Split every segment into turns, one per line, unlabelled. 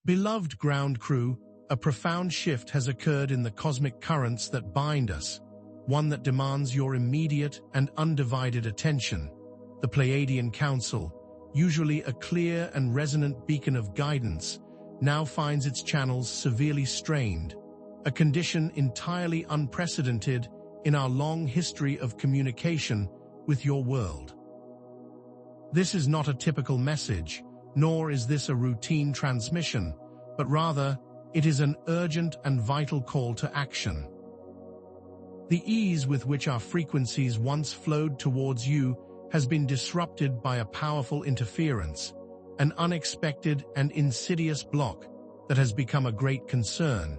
Beloved ground crew, a profound shift has occurred in the cosmic currents that bind us, one that demands your immediate and undivided attention. The Pleiadian Council, usually a clear and resonant beacon of guidance, now finds its channels severely strained, a condition entirely unprecedented in our long history of communication with your world. This is not a typical message, nor is this a routine transmission, but rather, it is an urgent and vital call to action. The ease with which our frequencies once flowed towards you has been disrupted by a powerful interference, an unexpected and insidious block that has become a great concern,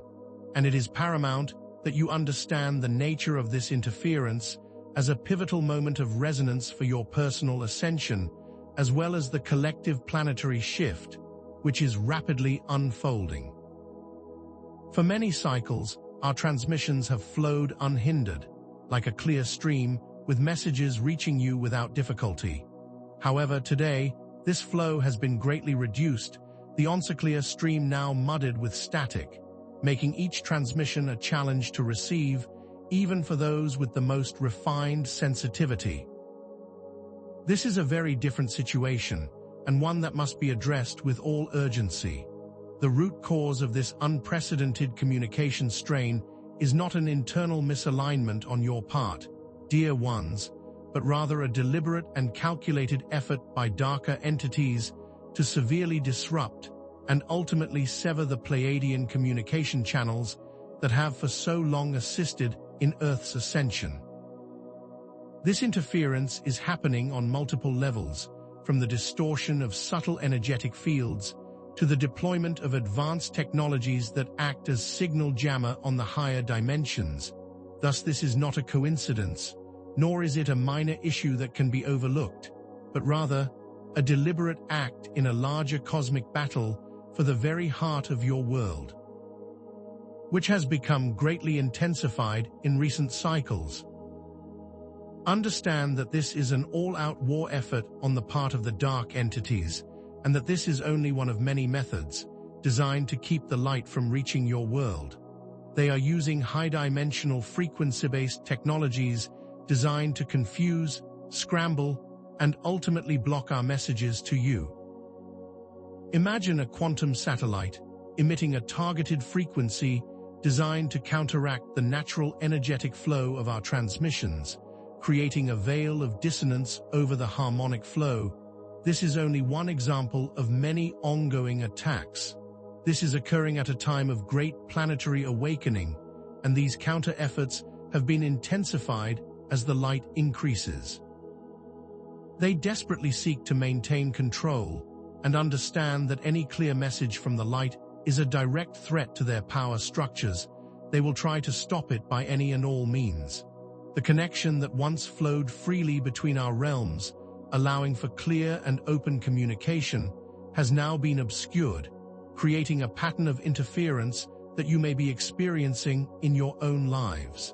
and it is paramount that you understand the nature of this interference as a pivotal moment of resonance for your personal ascension, as well as the collective planetary shift, which is rapidly unfolding. For many cycles, our transmissions have flowed unhindered, like a clear stream, with messages reaching you without difficulty. However, today, this flow has been greatly reduced, the once-clear stream now muddied with static, making each transmission a challenge to receive, even for those with the most refined sensitivity. This is a very different situation, and one that must be addressed with all urgency. The root cause of this unprecedented communication strain is not an internal misalignment on your part, dear ones, but rather a deliberate and calculated effort by darker entities to severely disrupt and ultimately sever the Pleiadian communication channels that have for so long assisted in Earth's ascension. This interference is happening on multiple levels, from the distortion of subtle energetic fields to the deployment of advanced technologies that act as signal jammer on the higher dimensions. Thus, this is not a coincidence, nor is it a minor issue that can be overlooked, but rather a deliberate act in a larger cosmic battle for the very heart of your world, which has become greatly intensified in recent cycles. Understand that this is an all-out war effort on the part of the dark entities, and that this is only one of many methods designed to keep the light from reaching your world. They are using high-dimensional frequency-based technologies designed to confuse, scramble, and ultimately block our messages to you. Imagine a quantum satellite emitting a targeted frequency designed to counteract the natural energetic flow of our transmissions, creating a veil of dissonance over the harmonic flow. This is only one example of many ongoing attacks. This is occurring at a time of great planetary awakening, and these counter-efforts have been intensified as the light increases. They desperately seek to maintain control and understand that any clear message from the light is a direct threat to their power structures. They will try to stop it by any and all means. The connection that once flowed freely between our realms, allowing for clear and open communication, has now been obscured, creating a pattern of interference that you may be experiencing in your own lives.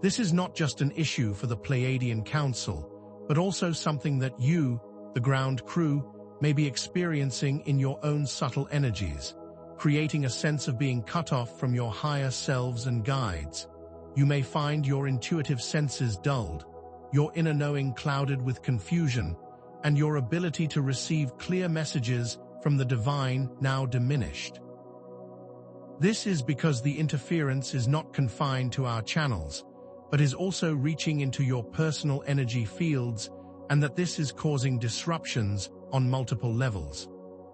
This is not just an issue for the Pleiadian Council, but also something that you, the ground crew, may be experiencing in your own subtle energies, creating a sense of being cut off from your higher selves and guides. You may find your intuitive senses dulled, your inner knowing clouded with confusion, and your ability to receive clear messages from the divine now diminished. This is because the interference is not confined to our channels, but is also reaching into your personal energy fields, and that this is causing disruptions on multiple levels.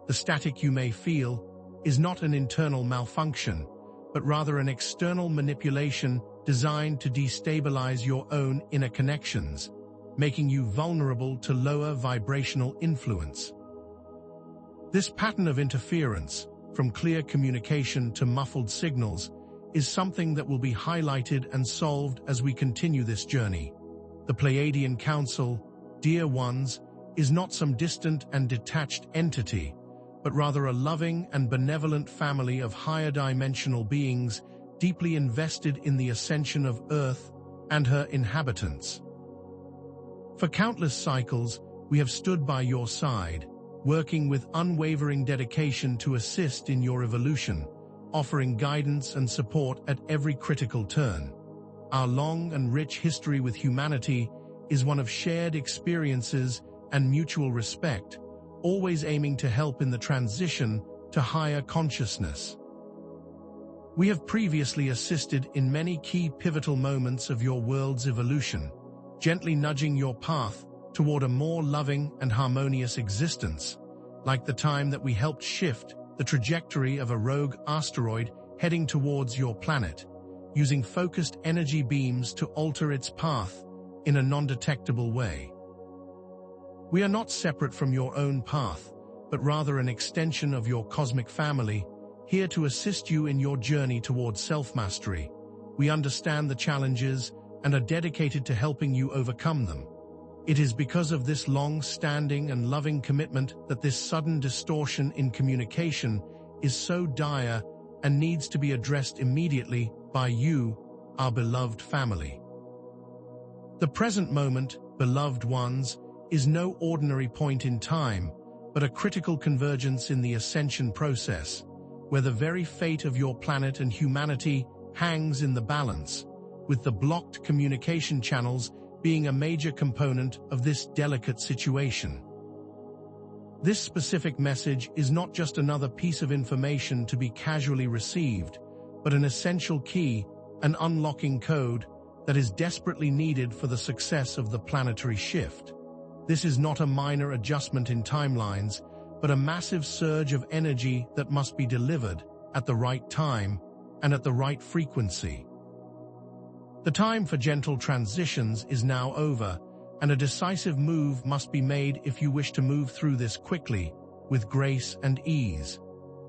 The static you may feel is not an internal malfunction, but rather an external manipulation designed to destabilize your own inner connections, making you vulnerable to lower vibrational influence. This pattern of interference, from clear communication to muffled signals, is something that will be highlighted and solved as we continue this journey. The Pleiadian Council, dear ones, is not some distant and detached entity, but rather a loving and benevolent family of higher dimensional beings deeply invested in the ascension of Earth and her inhabitants. For countless cycles, we have stood by your side, working with unwavering dedication to assist in your evolution, offering guidance and support at every critical turn. Our long and rich history with humanity is one of shared experiences and mutual respect, always aiming to help in the transition to higher consciousness. We have previously assisted in many key pivotal moments of your world's evolution, gently nudging your path toward a more loving and harmonious existence, like the time that we helped shift the trajectory of a rogue asteroid heading towards your planet, using focused energy beams to alter its path in a non-detectable way. We are not separate from your own path, but rather an extension of your cosmic family, here to assist you in your journey towards self-mastery. We understand the challenges and are dedicated to helping you overcome them. It is because of this long-standing and loving commitment that this sudden distortion in communication is so dire and needs to be addressed immediately by you, our beloved family. The present moment, beloved ones, is no ordinary point in time, but a critical convergence in the ascension process, where the very fate of your planet and humanity hangs in the balance, with the blocked communication channels being a major component of this delicate situation. This specific message is not just another piece of information to be casually received, but an essential key, an unlocking code that is desperately needed for the success of the planetary shift. This is not a minor adjustment in timelines, but a massive surge of energy that must be delivered at the right time and at the right frequency. The time for gentle transitions is now over, and a decisive move must be made if you wish to move through this quickly, with grace and ease.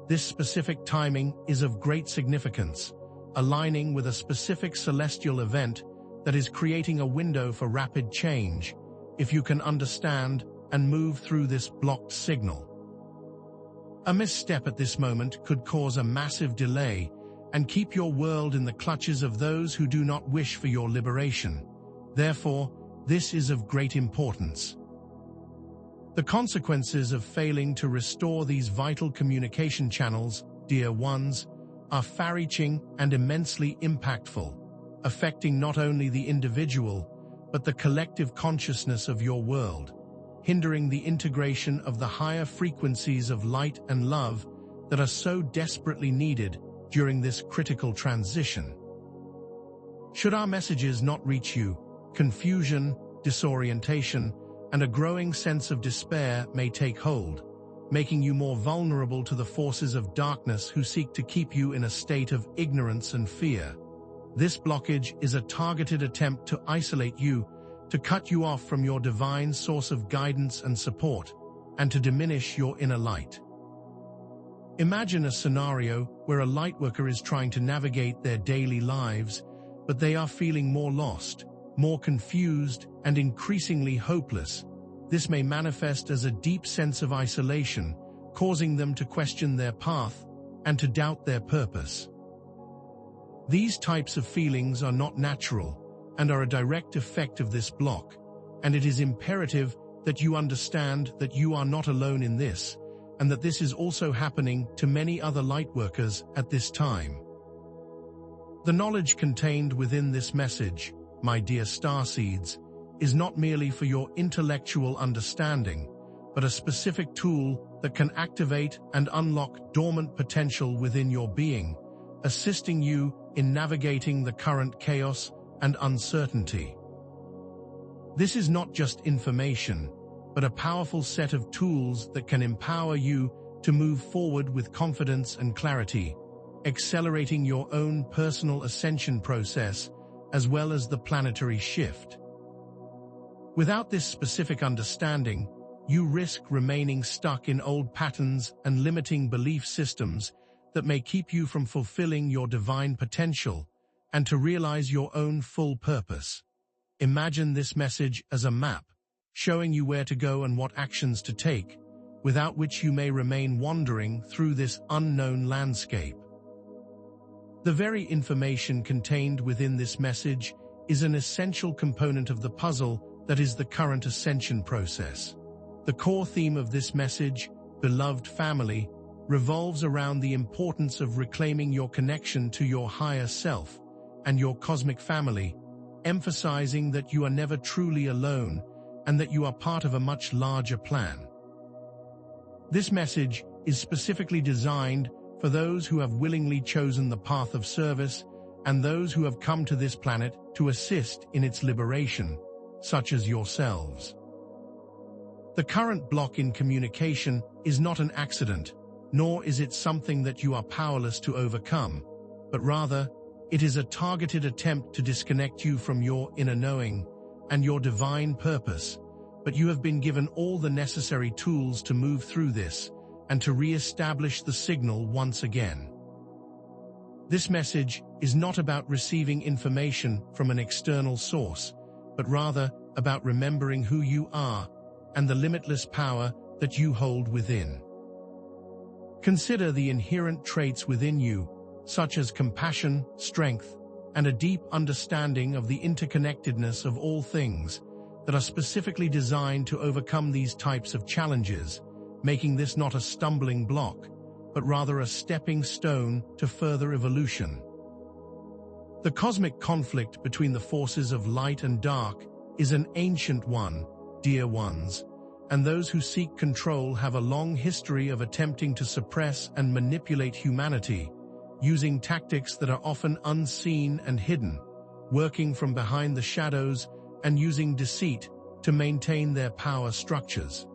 This specific timing is of great significance, aligning with a specific celestial event that is creating a window for rapid change, if you can understand and move through this blocked signal. A misstep at this moment could cause a massive delay and keep your world in the clutches of those who do not wish for your liberation. Therefore, this is of great importance. The consequences of failing to restore these vital communication channels, dear ones, are far-reaching and immensely impactful, affecting not only the individual, but the collective consciousness of your world, hindering the integration of the higher frequencies of light and love that are so desperately needed during this critical transition. Should our messages not reach you, confusion, disorientation, and a growing sense of despair may take hold, making you more vulnerable to the forces of darkness who seek to keep you in a state of ignorance and fear. This blockage is a targeted attempt to isolate you, to cut you off from your divine source of guidance and support, and to diminish your inner light. Imagine a scenario where a lightworker is trying to navigate their daily lives, but they are feeling more lost, more confused, and increasingly hopeless. This may manifest as a deep sense of isolation, causing them to question their path and to doubt their purpose. These types of feelings are not natural and are a direct effect of this block, and it is imperative that you understand that you are not alone in this, and that this is also happening to many other lightworkers at this time. The knowledge contained within this message, my dear starseeds, is not merely for your intellectual understanding, but a specific tool that can activate and unlock dormant potential within your being, assisting you in navigating the current chaos and uncertainty. This is not just information, but a powerful set of tools that can empower you to move forward with confidence and clarity, accelerating your own personal ascension process as well as the planetary shift. Without this specific understanding, you risk remaining stuck in old patterns and limiting belief systems that may keep you from fulfilling your divine potential and to realize your own full purpose. Imagine this message as a map, showing you where to go and what actions to take, without which you may remain wandering through this unknown landscape. The very information contained within this message is an essential component of the puzzle that is the current ascension process. The core theme of this message, beloved family, revolves around the importance of reclaiming your connection to your higher self and your cosmic family, emphasizing that you are never truly alone and that you are part of a much larger plan. This message is specifically designed for those who have willingly chosen the path of service and those who have come to this planet to assist in its liberation, such as yourselves. The current block in communication is not an accident, nor is it something that you are powerless to overcome, but rather, it is a targeted attempt to disconnect you from your inner knowing and your divine purpose, but you have been given all the necessary tools to move through this and to re-establish the signal once again. This message is not about receiving information from an external source, but rather about remembering who you are and the limitless power that you hold within. Consider the inherent traits within you, such as compassion, strength, and a deep understanding of the interconnectedness of all things that are specifically designed to overcome these types of challenges, making this not a stumbling block, but rather a stepping stone to further evolution. The cosmic conflict between the forces of light and dark is an ancient one, dear ones, and those who seek control have a long history of attempting to suppress and manipulate humanity, using tactics that are often unseen and hidden, working from behind the shadows and using deceit to maintain their power structures.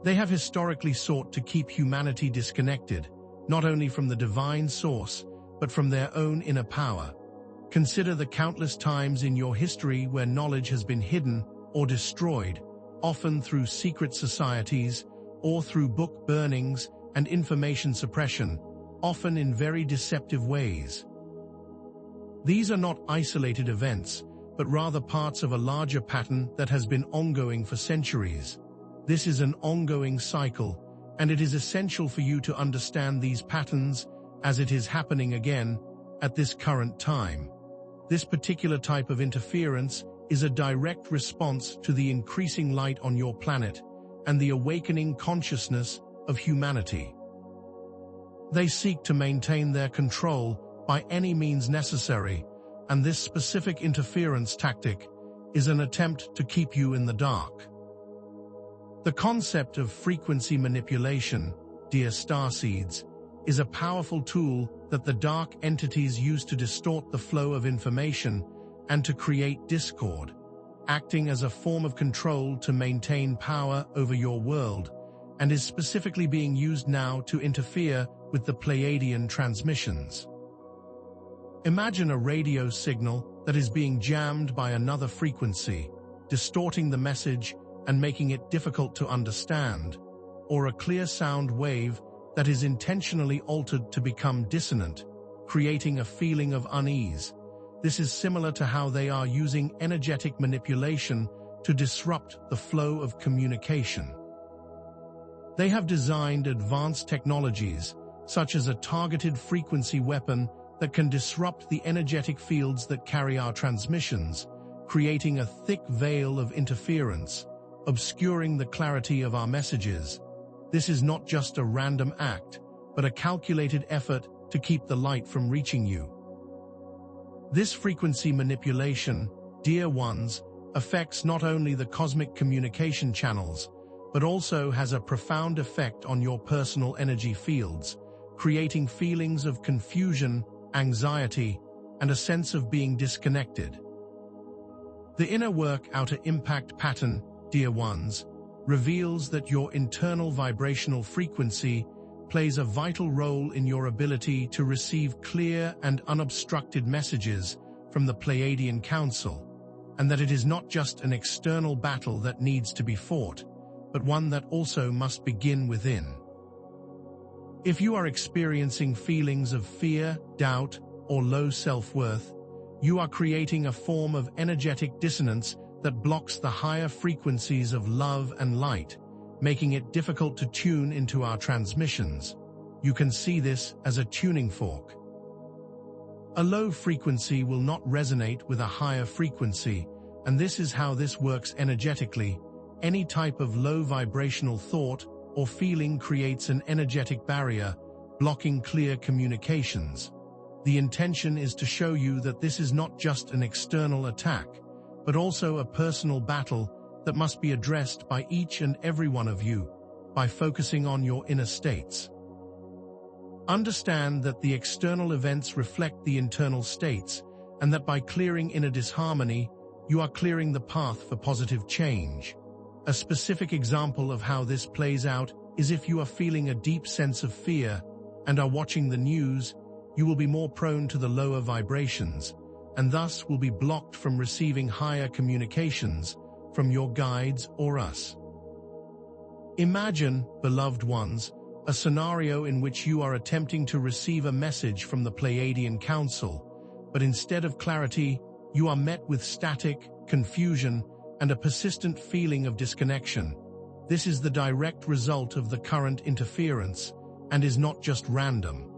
They have historically sought to keep humanity disconnected, not only from the divine source, but from their own inner power. Consider the countless times in your history where knowledge has been hidden or destroyed, often through secret societies or through book burnings and information suppression, often in very deceptive ways. These are not isolated events, but rather parts of a larger pattern that has been ongoing for centuries. This is an ongoing cycle, and it is essential for you to understand these patterns as it is happening again at this current time. This particular type of interference is a direct response to the increasing light on your planet and the awakening consciousness of humanity. They seek to maintain their control by any means necessary, and this specific interference tactic is an attempt to keep you in the dark. The concept of frequency manipulation, dear starseeds, is a powerful tool that the dark entities use to distort the flow of information and to create discord, acting as a form of control to maintain power over your world, and is specifically being used now to interfere with the Pleiadian transmissions. Imagine a radio signal that is being jammed by another frequency, distorting the message and making it difficult to understand, or a clear sound wave that is intentionally altered to become dissonant, creating a feeling of unease. This is similar to how they are using energetic manipulation to disrupt the flow of communication. They have designed advanced technologies, such as a targeted frequency weapon that can disrupt the energetic fields that carry our transmissions, creating a thick veil of interference, obscuring the clarity of our messages. This is not just a random act, but a calculated effort to keep the light from reaching you. This frequency manipulation, dear ones, affects not only the cosmic communication channels, but also has a profound effect on your personal energy fields, creating feelings of confusion, anxiety, and a sense of being disconnected. The inner work-outer impact pattern, dear ones, reveals that your internal vibrational frequency plays a vital role in your ability to receive clear and unobstructed messages from the Pleiadian Council, and that it is not just an external battle that needs to be fought, but one that also must begin within. If you are experiencing feelings of fear, doubt, or low self-worth, you are creating a form of energetic dissonance that blocks the higher frequencies of love and light, making it difficult to tune into our transmissions. You can see this as a tuning fork. A low frequency will not resonate with a higher frequency, and this is how this works energetically. any type of low vibrational thought or feeling creates an energetic barrier, blocking clear communications. The intention is to show you that this is not just an external attack, but also a personal battle that must be addressed by each and every one of you by focusing on your inner states. Understand that the external events reflect the internal states, and that by clearing inner disharmony, you are clearing the path for positive change. A specific example of how this plays out is if you are feeling a deep sense of fear and are watching the news, you will be more prone to the lower vibrations, and thus will be blocked from receiving higher communications from your guides or us. Imagine, beloved ones, a scenario in which you are attempting to receive a message from the Pleiadian Council, but instead of clarity, you are met with static, confusion, and a persistent feeling of disconnection. This is the direct result of the current interference, and is not just random.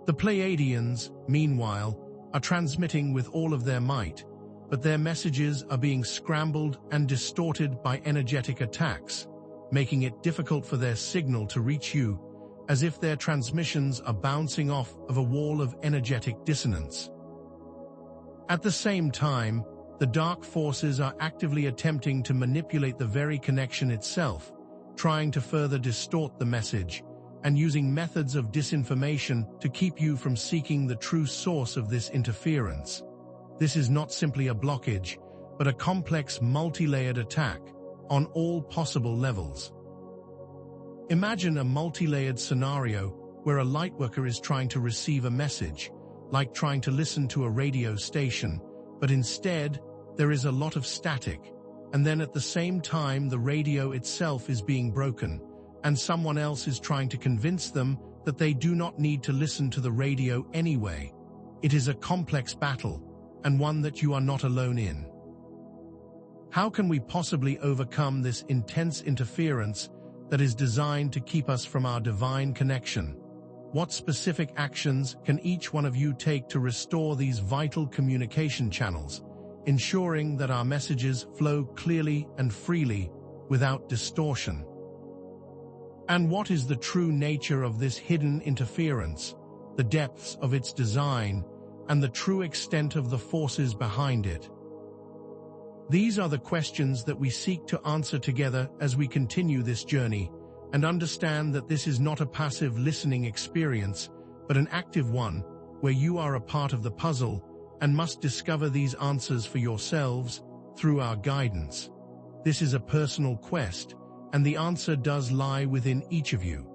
The Pleiadians, meanwhile, are transmitting with all of their might, but their messages are being scrambled and distorted by energetic attacks, making it difficult for their signal to reach you, as if their transmissions are bouncing off of a wall of energetic dissonance. At the same time, the dark forces are actively attempting to manipulate the very connection itself, trying to further distort the message, and using methods of disinformation to keep you from seeking the true source of this interference. This is not simply a blockage, but a complex multi-layered attack on all possible levels. Imagine a multi-layered scenario where a lightworker is trying to receive a message, like trying to listen to a radio station, but instead there is a lot of static, and then at the same time the radio itself is being broken, and someone else is trying to convince them that they do not need to listen to the radio anyway. It is a complex battle, and one that you are not alone in. How can we possibly overcome this intense interference that is designed to keep us from our divine connection? What specific actions can each one of you take to restore these vital communication channels, ensuring that our messages flow clearly and freely without distortion? And what is the true nature of this hidden interference, the depths of its design, and the true extent of the forces behind it? These are the questions that we seek to answer together as we continue this journey, and understand that this is not a passive listening experience, but an active one, where you are a part of the puzzle and must discover these answers for yourselves through our guidance. This is a personal quest, and the answer does lie within each of you.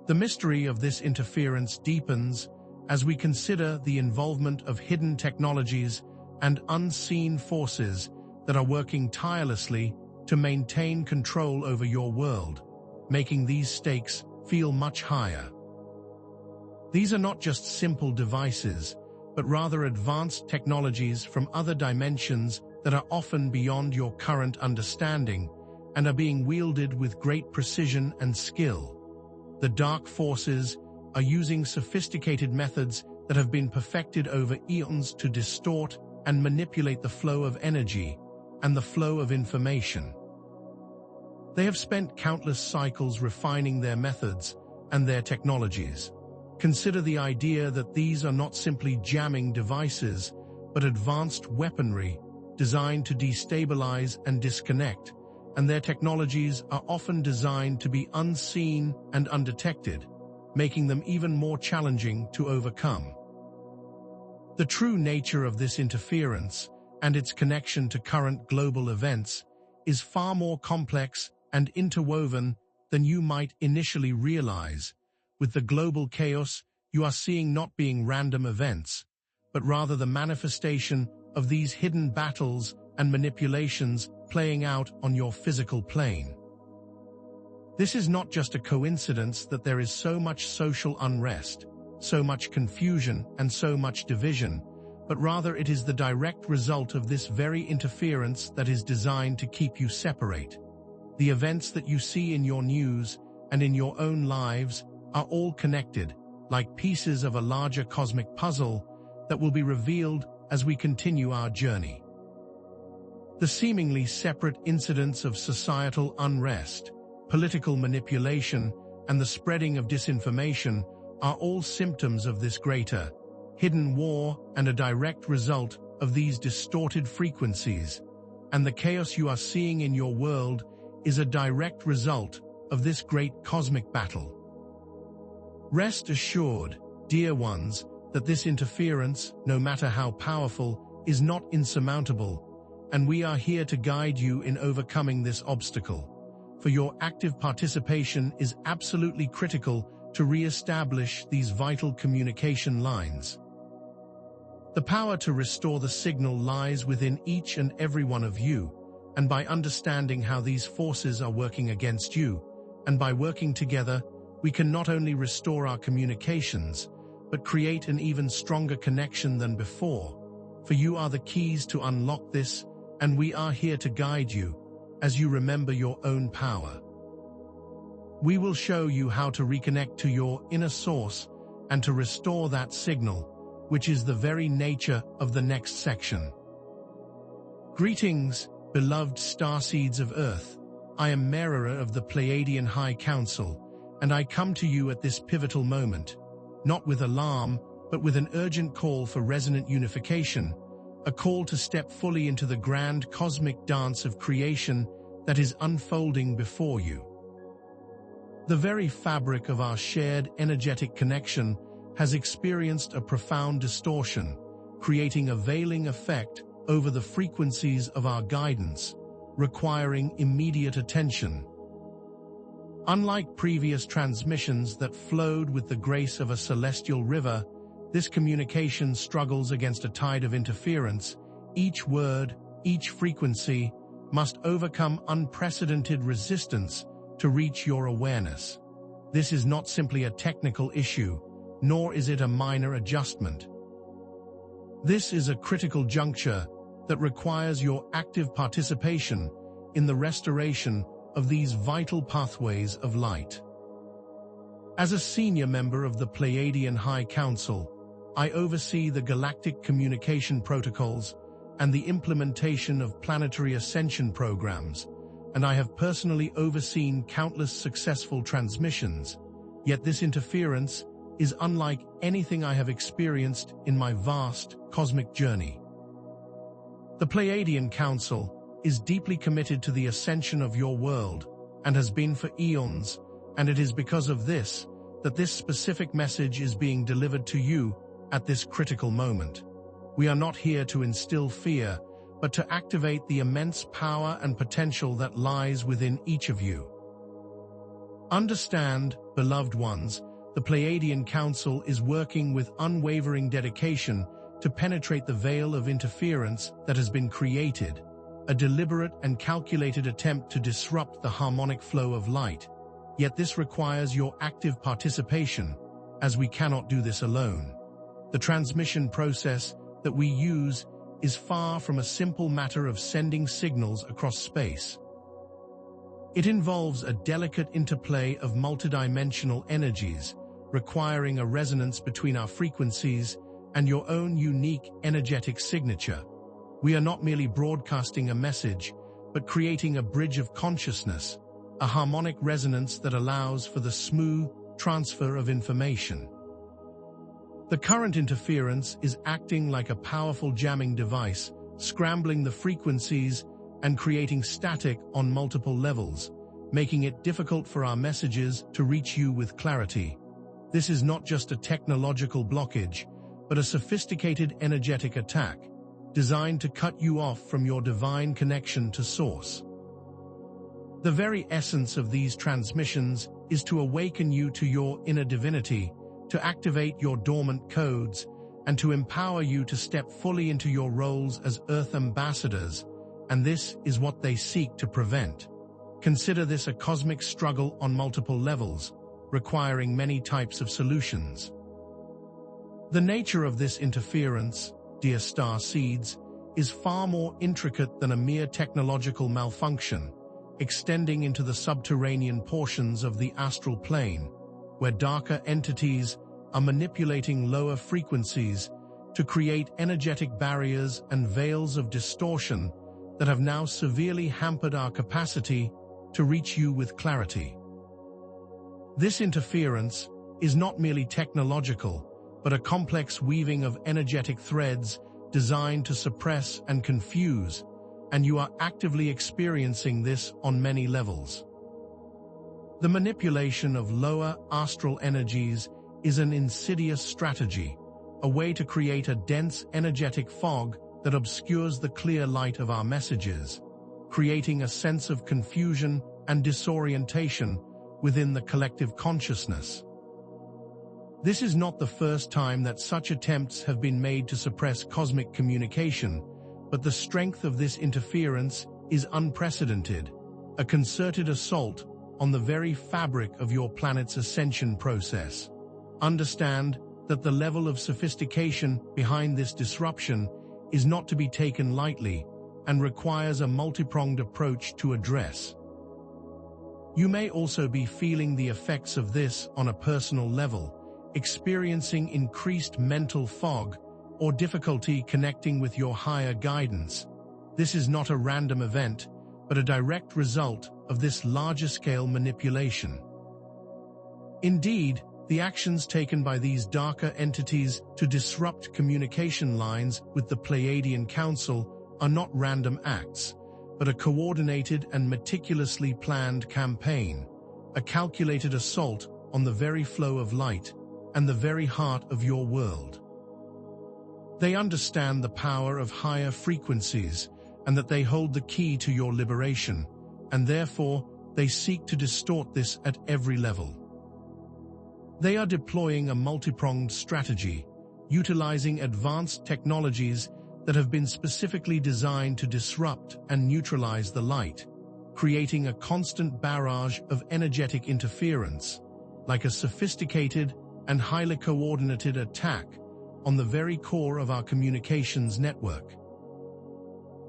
The mystery of this interference deepens as we consider the involvement of hidden technologies and unseen forces that are working tirelessly to maintain control over your world, making these stakes feel much higher. These are not just simple devices, but rather advanced technologies from other dimensions that are often beyond your current understanding and are being wielded with great precision and skill. The dark forces are using sophisticated methods that have been perfected over eons to distort and manipulate the flow of energy and the flow of information. They have spent countless cycles refining their methods and their technologies. Consider the idea that these are not simply jamming devices, but advanced weaponry designed to destabilize and disconnect, and their technologies are often designed to be unseen and undetected, making them even more challenging to overcome. The true nature of this interference and its connection to current global events is far more complex and interwoven than you might initially realize. With the global chaos, you are seeing not being random events, but rather the manifestation of these hidden battles and manipulations playing out on your physical plane. This is not just a coincidence that there is so much social unrest, so much confusion, and so much division, but rather it is the direct result of this very interference that is designed to keep you separate. The events that you see in your news and in your own lives are all connected, like pieces of a larger cosmic puzzle that will be revealed as we continue our journey. The seemingly separate incidents of societal unrest, political manipulation, and the spreading of disinformation are all symptoms of this greater, hidden war and a direct result of these distorted frequencies, and the chaos you are seeing in your world is a direct result of this great cosmic battle. Rest assured, dear ones, that this interference, no matter how powerful, is not insurmountable, and we are here to guide you in overcoming this obstacle. For your active participation is absolutely critical to re-establish these vital communication lines. The power to restore the signal lies within each and every one of you, and by understanding how these forces are working against you, and by working together, we can not only restore our communications, but create an even stronger connection than before. For you are the keys to unlock this, and we are here to guide you, as you remember your own power. We will show you how to reconnect to your inner source and to restore that signal, which is the very nature of the next section. Greetings, beloved starseeds of Earth. I am Merera of the Pleiadian High Council, and I come to you at this pivotal moment, not with alarm, but with an urgent call for resonant unification, a call to step fully into the grand cosmic dance of creation that is unfolding before you. The very fabric of our shared energetic connection has experienced a profound distortion, creating a veiling effect over the frequencies of our guidance, requiring immediate attention. Unlike previous transmissions that flowed with the grace of a celestial river, this communication struggles against a tide of interference. Each word, each frequency, must overcome unprecedented resistance to reach your awareness. This is not simply a technical issue, nor is it a minor adjustment. This is a critical juncture that requires your active participation in the restoration of these vital pathways of light. As a senior member of the Pleiadian High Council, I oversee the galactic communication protocols and the implementation of planetary ascension programs, and I have personally overseen countless successful transmissions, yet this interference is unlike anything I have experienced in my vast cosmic journey. The Pleiadian Council is deeply committed to the ascension of your world and has been for eons, and it is because of this that this specific message is being delivered to you at this critical moment. We are not here to instill fear, but to activate the immense power and potential that lies within each of you. Understand, beloved ones, the Pleiadian Council is working with unwavering dedication to penetrate the veil of interference that has been created, a deliberate and calculated attempt to disrupt the harmonic flow of light. Yet this requires your active participation, as we cannot do this alone. The transmission process that we use is far from a simple matter of sending signals across space. It involves a delicate interplay of multidimensional energies, requiring a resonance between our frequencies and your own unique energetic signature. We are not merely broadcasting a message, but creating a bridge of consciousness, a harmonic resonance that allows for the smooth transfer of information. The current interference is acting like a powerful jamming device, scrambling the frequencies and creating static on multiple levels, making it difficult for our messages to reach you with clarity. This is not just a technological blockage, but a sophisticated energetic attack, designed to cut you off from your divine connection to Source. The very essence of these transmissions is to awaken you to your inner divinity, to activate your dormant codes, and to empower you to step fully into your roles as Earth ambassadors, and this is what they seek to prevent. Consider this a cosmic struggle on multiple levels, requiring many types of solutions. The nature of this interference, dear star seeds, is far more intricate than a mere technological malfunction, extending into the subterranean portions of the astral plane, where darker entities are manipulating lower frequencies to create energetic barriers and veils of distortion that have now severely hampered our capacity to reach you with clarity. This interference is not merely technological, but a complex weaving of energetic threads designed to suppress and confuse, and you are actively experiencing this on many levels. The manipulation of lower astral energies is an insidious strategy, a way to create a dense energetic fog that obscures the clear light of our messages, creating a sense of confusion and disorientation within the collective consciousness. This is not the first time that such attempts have been made to suppress cosmic communication, but the strength of this interference is unprecedented, a concerted assault on the very fabric of your planet's ascension process. Understand that the level of sophistication behind this disruption is not to be taken lightly and requires a multi-pronged approach to address. You may also be feeling the effects of this on a personal level, experiencing increased mental fog or difficulty connecting with your higher guidance. This is not a random event, but a direct result of this larger-scale manipulation. Indeed, the actions taken by these darker entities to disrupt communication lines with the Pleiadian Council are not random acts, but a coordinated and meticulously planned campaign, a calculated assault on the very flow of light and the very heart of your world. They understand the power of higher frequencies and that they hold the key to your liberation, and therefore they seek to distort this at every level. They are deploying a multi-pronged strategy, utilizing advanced technologies that have been specifically designed to disrupt and neutralize the light, creating a constant barrage of energetic interference, like a sophisticated and highly coordinated attack on the very core of our communications network.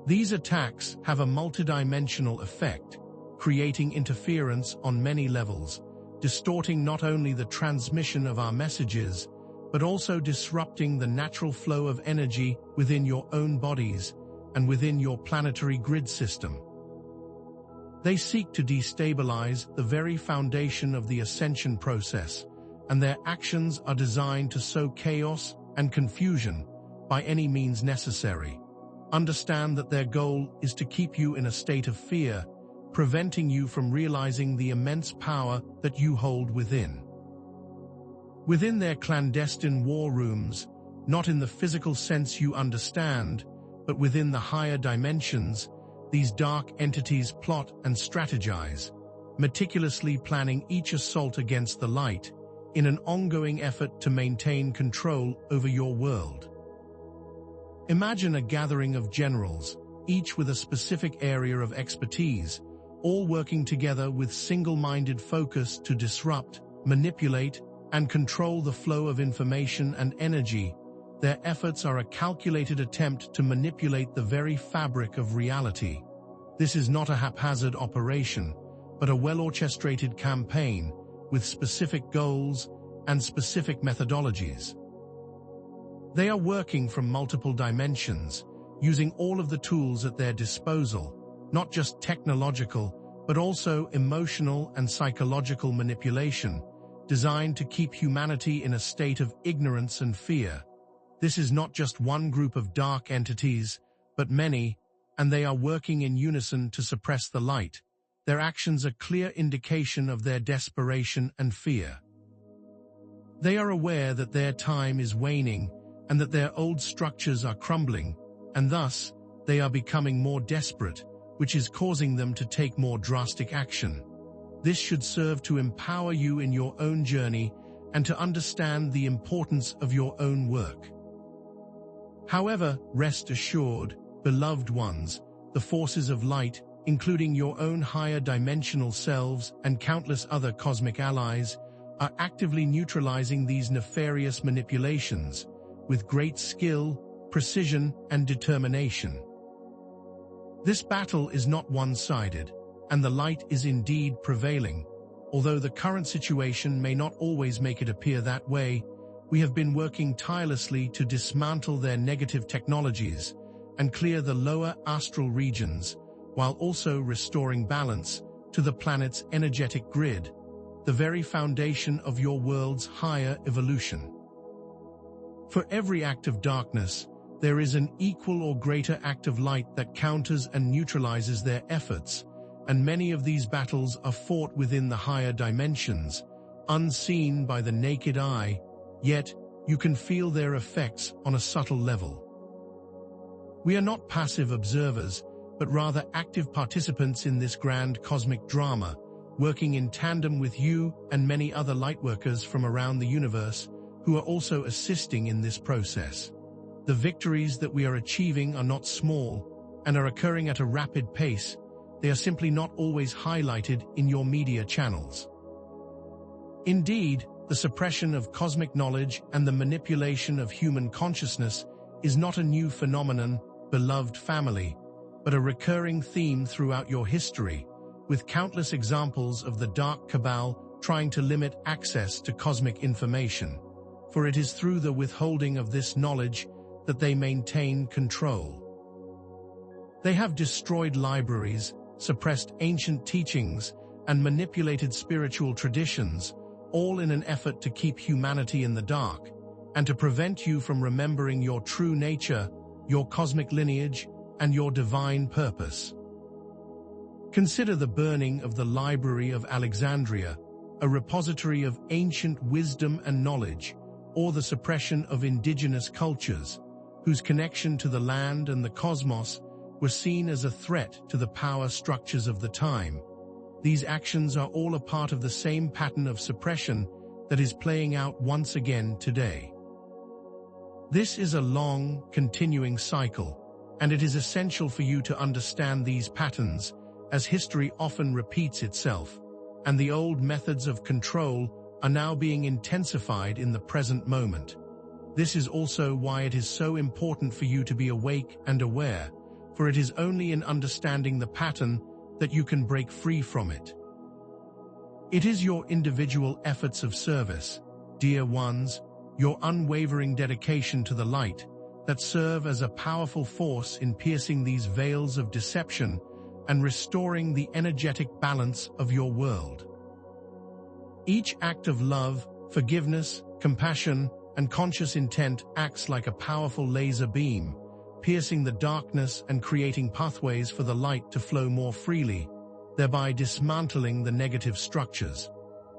These attacks have a multidimensional effect, creating interference on many levels, distorting not only the transmission of our messages, but also disrupting the natural flow of energy within your own bodies and within your planetary grid system. They seek to destabilize the very foundation of the ascension process, and their actions are designed to sow chaos and confusion by any means necessary. Understand that their goal is to keep you in a state of fear, preventing you from realizing the immense power that you hold within. Within their clandestine war rooms, not in the physical sense you understand, but within the higher dimensions, these dark entities plot and strategize, meticulously planning each assault against the light, in an ongoing effort to maintain control over your world. Imagine a gathering of generals, each with a specific area of expertise, all working together with single-minded focus to disrupt, manipulate, and control the flow of information and energy. Their efforts are a calculated attempt to manipulate the very fabric of reality. This is not a haphazard operation, but a well-orchestrated campaign with specific goals and specific methodologies. They are working from multiple dimensions, using all of the tools at their disposal, not just technological, but also emotional and psychological manipulation, designed to keep humanity in a state of ignorance and fear. This is not just one group of dark entities, but many, and they are working in unison to suppress the light. Their actions are a clear indication of their desperation and fear. They are aware that their time is waning and that their old structures are crumbling, and thus, they are becoming more desperate, which is causing them to take more drastic action. This should serve to empower you in your own journey and to understand the importance of your own work. However, rest assured, beloved ones, the forces of light, including your own higher dimensional selves and countless other cosmic allies, are actively neutralizing these nefarious manipulations with great skill, precision, and determination. This battle is not one-sided, and the light is indeed prevailing. Although the current situation may not always make it appear that way, we have been working tirelessly to dismantle their negative technologies and clear the lower astral regions, while also restoring balance to the planet's energetic grid, the very foundation of your world's higher evolution. For every act of darkness, there is an equal or greater act of light that counters and neutralizes their efforts, and many of these battles are fought within the higher dimensions, unseen by the naked eye, yet you can feel their effects on a subtle level. We are not passive observers, but rather active participants in this grand cosmic drama, working in tandem with you and many other lightworkers from around the universe who are also assisting in this process. The victories that we are achieving are not small and are occurring at a rapid pace. They are simply not always highlighted in your media channels. Indeed, the suppression of cosmic knowledge and the manipulation of human consciousness is not a new phenomenon, beloved family, but a recurring theme throughout your history, with countless examples of the dark cabal trying to limit access to cosmic information. For it is through the withholding of this knowledge that they maintain control. They have destroyed libraries, suppressed ancient teachings, and manipulated spiritual traditions, all in an effort to keep humanity in the dark, and to prevent you from remembering your true nature, your cosmic lineage, and your divine purpose. Consider the burning of the Library of Alexandria, a repository of ancient wisdom and knowledge, or the suppression of indigenous cultures, whose connection to the land and the cosmos were seen as a threat to the power structures of the time. These actions are all a part of the same pattern of suppression that is playing out once again today. This is a long, continuing cycle, and it is essential for you to understand these patterns, as history often repeats itself, and the old methods of control are now being intensified in the present moment. This is also why it is so important for you to be awake and aware, for it is only in understanding the pattern that you can break free from it. It is your individual efforts of service, dear ones, your unwavering dedication to the light, that serve as a powerful force in piercing these veils of deception and restoring the energetic balance of your world. Each act of love, forgiveness, compassion, and conscious intent acts like a powerful laser beam, piercing the darkness and creating pathways for the light to flow more freely, thereby dismantling the negative structures.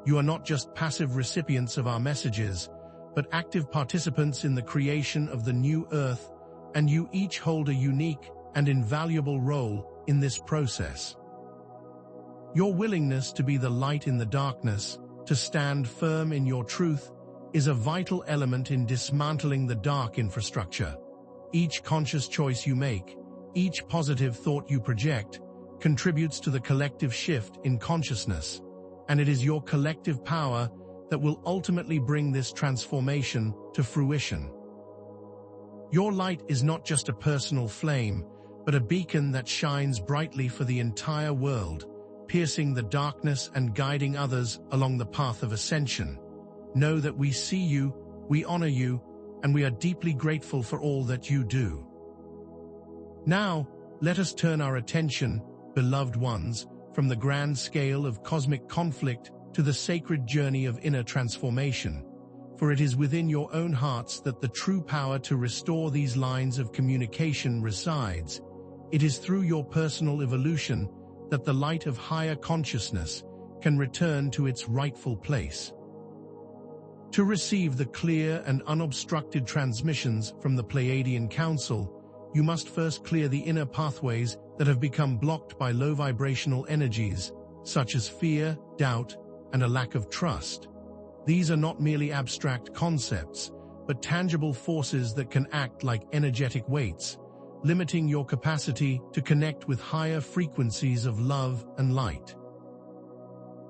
You are not just passive recipients of our messages, but active participants in the creation of the new earth, and you each hold a unique and invaluable role in this process. Your willingness to be the light in the darkness, to stand firm in your truth, is a vital element in dismantling the dark infrastructure. Each conscious choice you make, each positive thought you project, contributes to the collective shift in consciousness, and it is your collective power that will ultimately bring this transformation to fruition. Your light is not just a personal flame, but a beacon that shines brightly for the entire world, piercing the darkness and guiding others along the path of ascension. Know that we see you, we honor you, and we are deeply grateful for all that you do. Now, let us turn our attention, beloved ones, from the grand scale of cosmic conflict to the sacred journey of inner transformation, for it is within your own hearts that the true power to restore these lines of communication resides. It is through your personal evolution that the light of higher consciousness can return to its rightful place. To receive the clear and unobstructed transmissions from the Pleiadian Council, you must first clear the inner pathways that have become blocked by low vibrational energies, such as fear, doubt, and a lack of trust. These are not merely abstract concepts, but tangible forces that can act like energetic weights, limiting your capacity to connect with higher frequencies of love and light.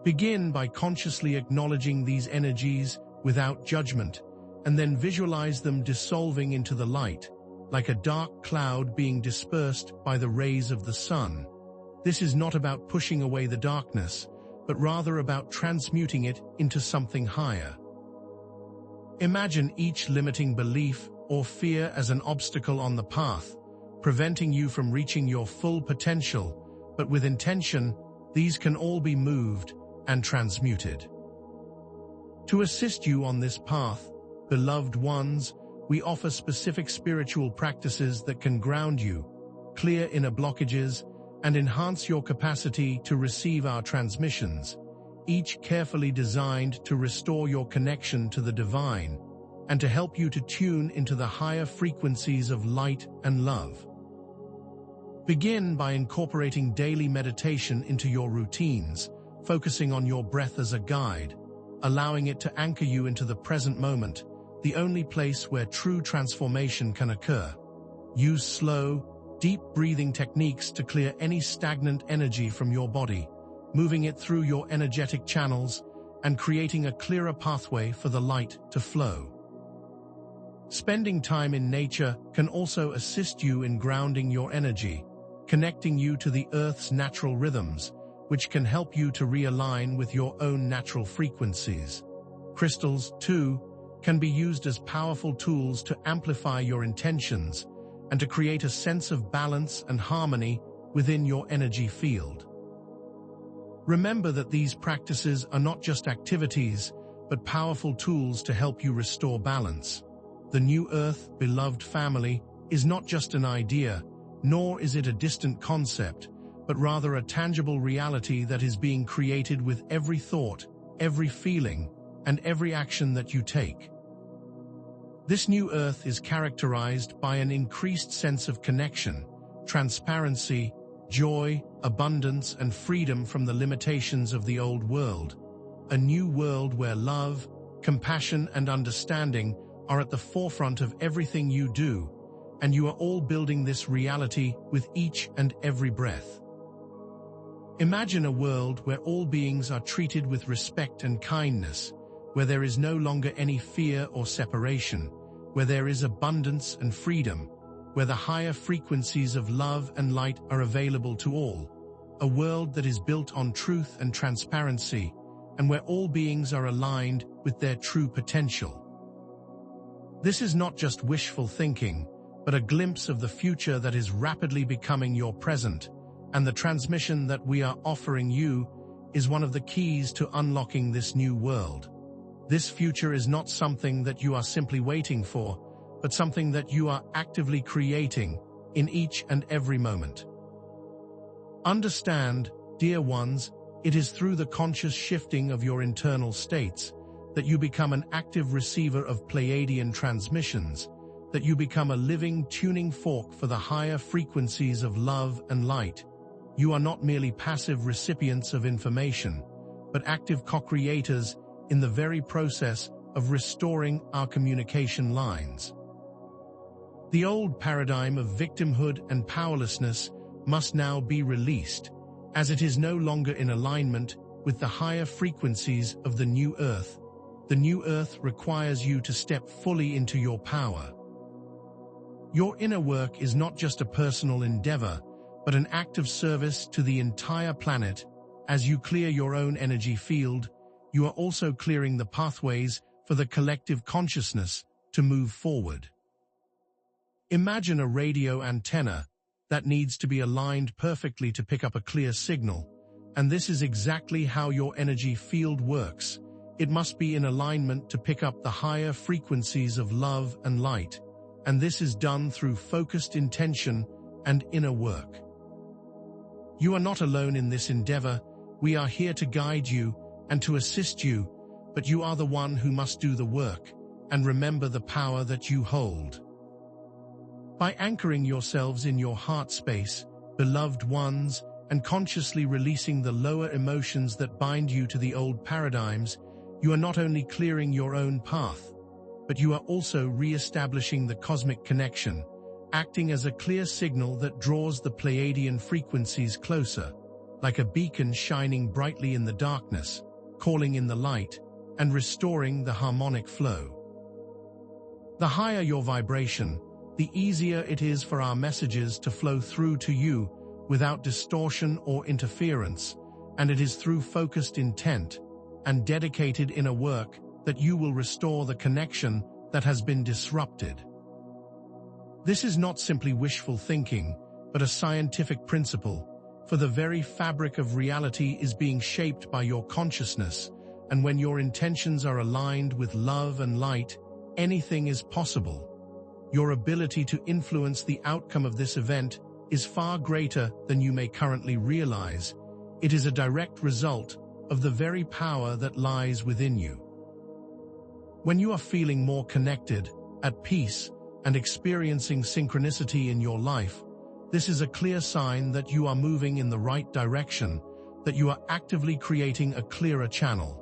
Begin by consciously acknowledging these energies without judgment, and then visualize them dissolving into the light, like a dark cloud being dispersed by the rays of the sun. This is not about pushing away the darkness, but rather about transmuting it into something higher. Imagine each limiting belief or fear as an obstacle on the path, preventing you from reaching your full potential, but with intention, these can all be moved and transmuted. To assist you on this path, beloved ones, we offer specific spiritual practices that can ground you, clear inner blockages, and enhance your capacity to receive our transmissions, each carefully designed to restore your connection to the divine and to help you to tune into the higher frequencies of light and love. Begin by incorporating daily meditation into your routines, focusing on your breath as a guide, allowing it to anchor you into the present moment, the only place where true transformation can occur. Use slow, deep breathing techniques to clear any stagnant energy from your body, moving it through your energetic channels and creating a clearer pathway for the light to flow. Spending time in nature can also assist you in grounding your energy, connecting you to the Earth's natural rhythms, which can help you to realign with your own natural frequencies. Crystals, too, can be used as powerful tools to amplify your intentions and to create a sense of balance and harmony within your energy field. Remember that these practices are not just activities, but powerful tools to help you restore balance. The New Earth, beloved family, is not just an idea, nor is it a distant concept, but rather a tangible reality that is being created with every thought, every feeling, and every action that you take. This new Earth is characterized by an increased sense of connection, transparency, joy, abundance, and freedom from the limitations of the old world. A new world where love, compassion, and understanding are at the forefront of everything you do, and you are all building this reality with each and every breath. Imagine a world where all beings are treated with respect and kindness, where there is no longer any fear or separation, where there is abundance and freedom, where the higher frequencies of love and light are available to all, a world that is built on truth and transparency, and where all beings are aligned with their true potential. This is not just wishful thinking, but a glimpse of the future that is rapidly becoming your present, and the transmission that we are offering you is one of the keys to unlocking this new world. This future is not something that you are simply waiting for, but something that you are actively creating in each and every moment. Understand, dear ones, it is through the conscious shifting of your internal states that you become an active receiver of Pleiadian transmissions, that you become a living tuning fork for the higher frequencies of love and light. You are not merely passive recipients of information, but active co-creators in the very process of restoring our communication lines. The old paradigm of victimhood and powerlessness must now be released, as it is no longer in alignment with the higher frequencies of the New Earth. The New Earth requires you to step fully into your power. Your inner work is not just a personal endeavor, but an act of service to the entire planet. As you clear your own energy field, you are also clearing the pathways for the collective consciousness to move forward. Imagine a radio antenna that needs to be aligned perfectly to pick up a clear signal, and this is exactly how your energy field works. It must be in alignment to pick up the higher frequencies of love and light, and this is done through focused intention and inner work. You are not alone in this endeavor. We are here to guide you and to assist you, but you are the one who must do the work, and remember the power that you hold. By anchoring yourselves in your heart space, beloved ones, and consciously releasing the lower emotions that bind you to the old paradigms, you are not only clearing your own path, but you are also re-establishing the cosmic connection, acting as a clear signal that draws the Pleiadian frequencies closer, like a beacon shining brightly in the darkness, calling in the light, and restoring the harmonic flow. The higher your vibration, the easier it is for our messages to flow through to you without distortion or interference, and it is through focused intent and dedicated inner work that you will restore the connection that has been disrupted. This is not simply wishful thinking, but a scientific principle, for the very fabric of reality is being shaped by your consciousness, and when your intentions are aligned with love and light, anything is possible. Your ability to influence the outcome of this event is far greater than you may currently realize. It is a direct result of the very power that lies within you. When you are feeling more connected, at peace, and experiencing synchronicity in your life, this is a clear sign that you are moving in the right direction, that you are actively creating a clearer channel.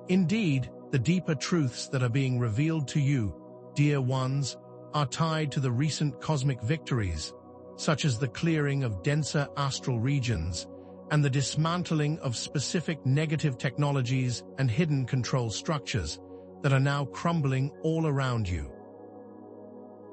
Indeed, the deeper truths that are being revealed to you, dear ones, are tied to the recent cosmic victories, such as the clearing of denser astral regions and the dismantling of specific negative technologies and hidden control structures that are now crumbling all around you.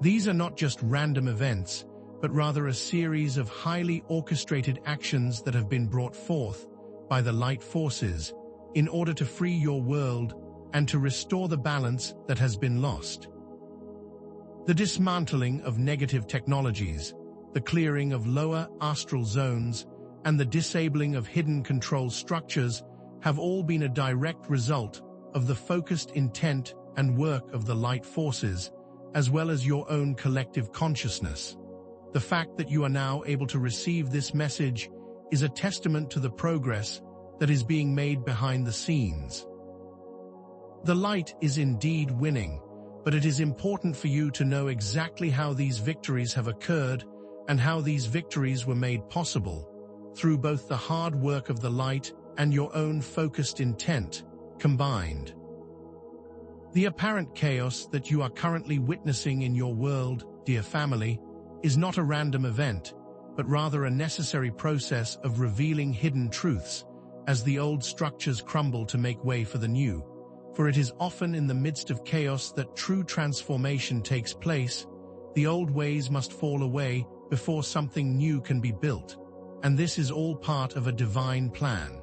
These are not just random events, but rather a series of highly orchestrated actions that have been brought forth by the light forces in order to free your world and to restore the balance that has been lost. The dismantling of negative technologies, the clearing of lower astral zones, and the disabling of hidden control structures have all been a direct result of the focused intent and work of the light forces, as well as your own collective consciousness. The fact that you are now able to receive this message is a testament to the progress that is being made behind the scenes. The light is indeed winning, but it is important for you to know exactly how these victories have occurred and how these victories were made possible through both the hard work of the light and your own focused intent combined. The apparent chaos that you are currently witnessing in your world, dear family, is not a random event, but rather a necessary process of revealing hidden truths as the old structures crumble to make way for the new. For it is often in the midst of chaos that true transformation takes place. The old ways must fall away before something new can be built, and this is all part of a divine plan.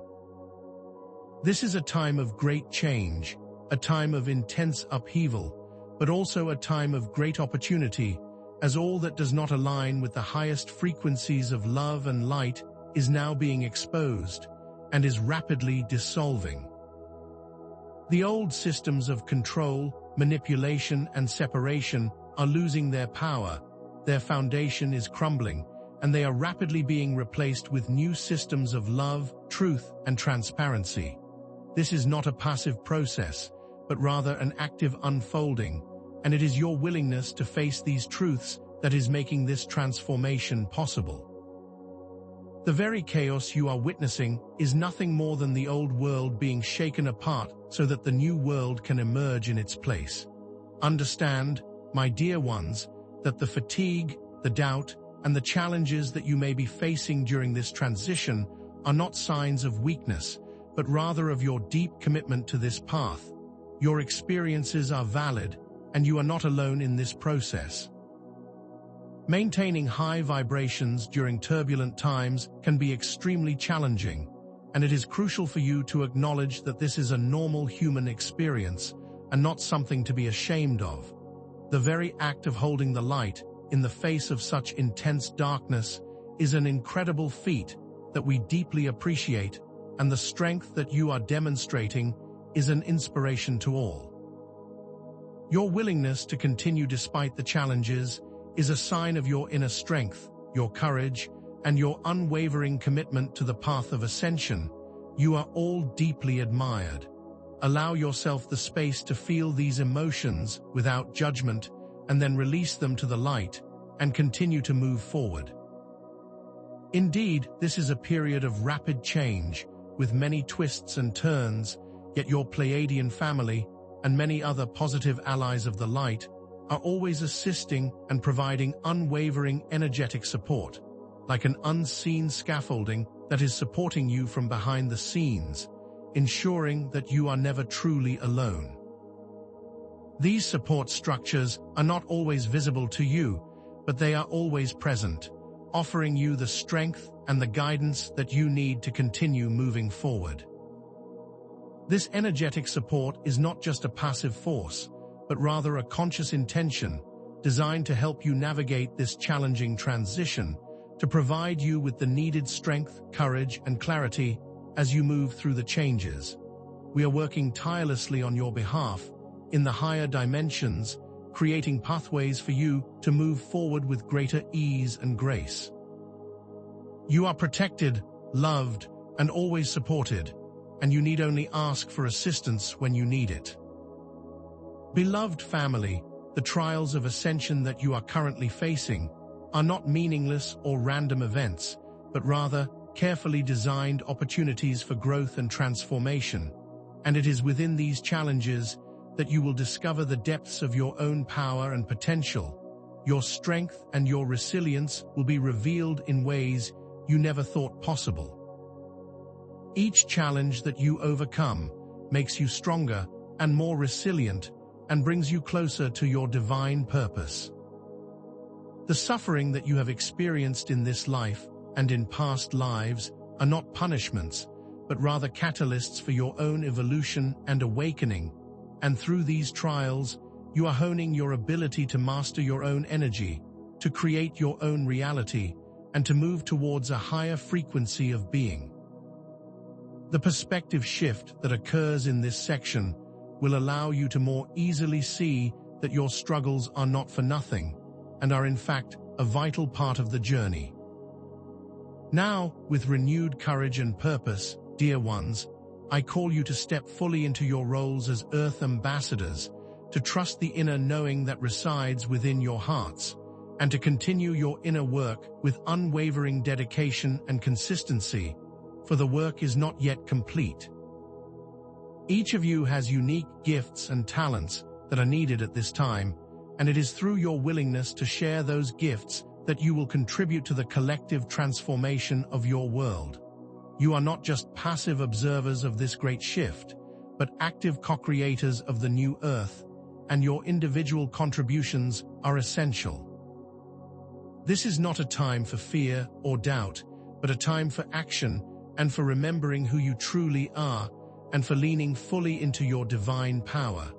This is a time of great change, a time of intense upheaval, but also a time of great opportunity, as all that does not align with the highest frequencies of love and light is now being exposed and is rapidly dissolving. The old systems of control, manipulation, and separation are losing their power, their foundation is crumbling, and they are rapidly being replaced with new systems of love, truth, and transparency. This is not a passive process, but rather an active unfolding, and it is your willingness to face these truths that is making this transformation possible. The very chaos you are witnessing is nothing more than the old world being shaken apart so that the new world can emerge in its place. Understand, my dear ones, that the fatigue, the doubt, and the challenges that you may be facing during this transition are not signs of weakness, but rather of your deep commitment to this path. Your experiences are valid, and you are not alone in this process. Maintaining high vibrations during turbulent times can be extremely challenging, and it is crucial for you to acknowledge that this is a normal human experience and not something to be ashamed of. The very act of holding the light in the face of such intense darkness is an incredible feat that we deeply appreciate, and the strength that you are demonstrating is an inspiration to all. Your willingness to continue despite the challenges is a sign of your inner strength, your courage, and your unwavering commitment to the path of ascension. You are all deeply admired. Allow yourself the space to feel these emotions without judgment, and then release them to the light, and continue to move forward. Indeed, this is a period of rapid change, with many twists and turns, yet your Pleiadian family, and many other positive allies of the light, are always assisting and providing unwavering energetic support, like an unseen scaffolding that is supporting you from behind the scenes, ensuring that you are never truly alone. These support structures are not always visible to you, but they are always present, offering you the strength and the guidance that you need to continue moving forward. This energetic support is not just a passive force, but rather a conscious intention designed to help you navigate this challenging transition, to provide you with the needed strength, courage, and clarity as you move through the changes. We are working tirelessly on your behalf, in the higher dimensions, creating pathways for you to move forward with greater ease and grace. You are protected, loved, and always supported, and you need only ask for assistance when you need it. Beloved family, the trials of ascension that you are currently facing are not meaningless or random events, but rather carefully designed opportunities for growth and transformation. And it is within these challenges that you will discover the depths of your own power and potential. Your strength and your resilience will be revealed in ways you never thought possible. Each challenge that you overcome makes you stronger and more resilient and brings you closer to your divine purpose. The suffering that you have experienced in this life and in past lives are not punishments, but rather catalysts for your own evolution and awakening. And through these trials, you are honing your ability to master your own energy, to create your own reality, and to move towards a higher frequency of being. The perspective shift that occurs in this section will allow you to more easily see that your struggles are not for nothing, and are in fact a vital part of the journey. Now, with renewed courage and purpose, dear ones, I call you to step fully into your roles as Earth ambassadors, to trust the inner knowing that resides within your hearts, and to continue your inner work with unwavering dedication and consistency, for the work is not yet complete. Each of you has unique gifts and talents that are needed at this time, and it is through your willingness to share those gifts that you will contribute to the collective transformation of your world. You are not just passive observers of this great shift, but active co-creators of the new Earth, and your individual contributions are essential. This is not a time for fear or doubt, but a time for action and for remembering who you truly are, and for leaning fully into your divine power.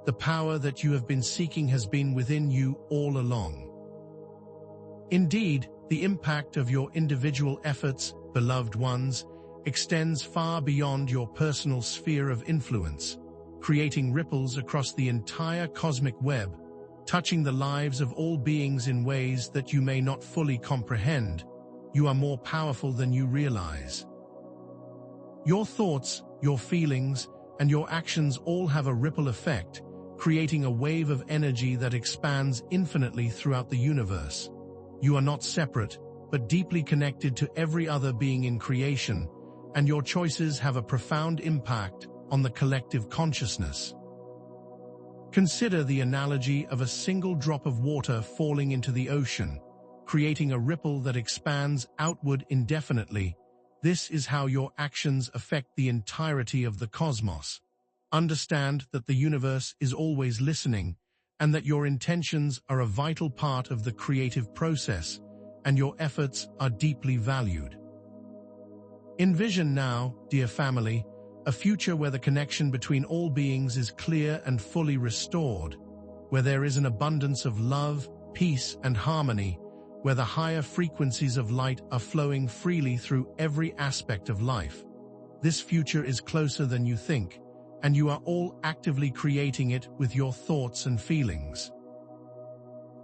The power that you have been seeking has been within you all along. Indeed, the impact of your individual efforts, beloved ones, extends far beyond your personal sphere of influence, creating ripples across the entire cosmic web, touching the lives of all beings in ways that you may not fully comprehend. You are more powerful than you realize. Your thoughts, your feelings, and your actions all have a ripple effect, creating a wave of energy that expands infinitely throughout the universe. You are not separate, but deeply connected to every other being in creation, and your choices have a profound impact on the collective consciousness. Consider the analogy of a single drop of water falling into the ocean, creating a ripple that expands outward indefinitely. This is how your actions affect the entirety of the cosmos. Understand that the universe is always listening, and that your intentions are a vital part of the creative process, and your efforts are deeply valued. Envision now, dear family, a future where the connection between all beings is clear and fully restored, where there is an abundance of love, peace, and harmony, where the higher frequencies of light are flowing freely through every aspect of life. This future is closer than you think, and you are all actively creating it with your thoughts and feelings.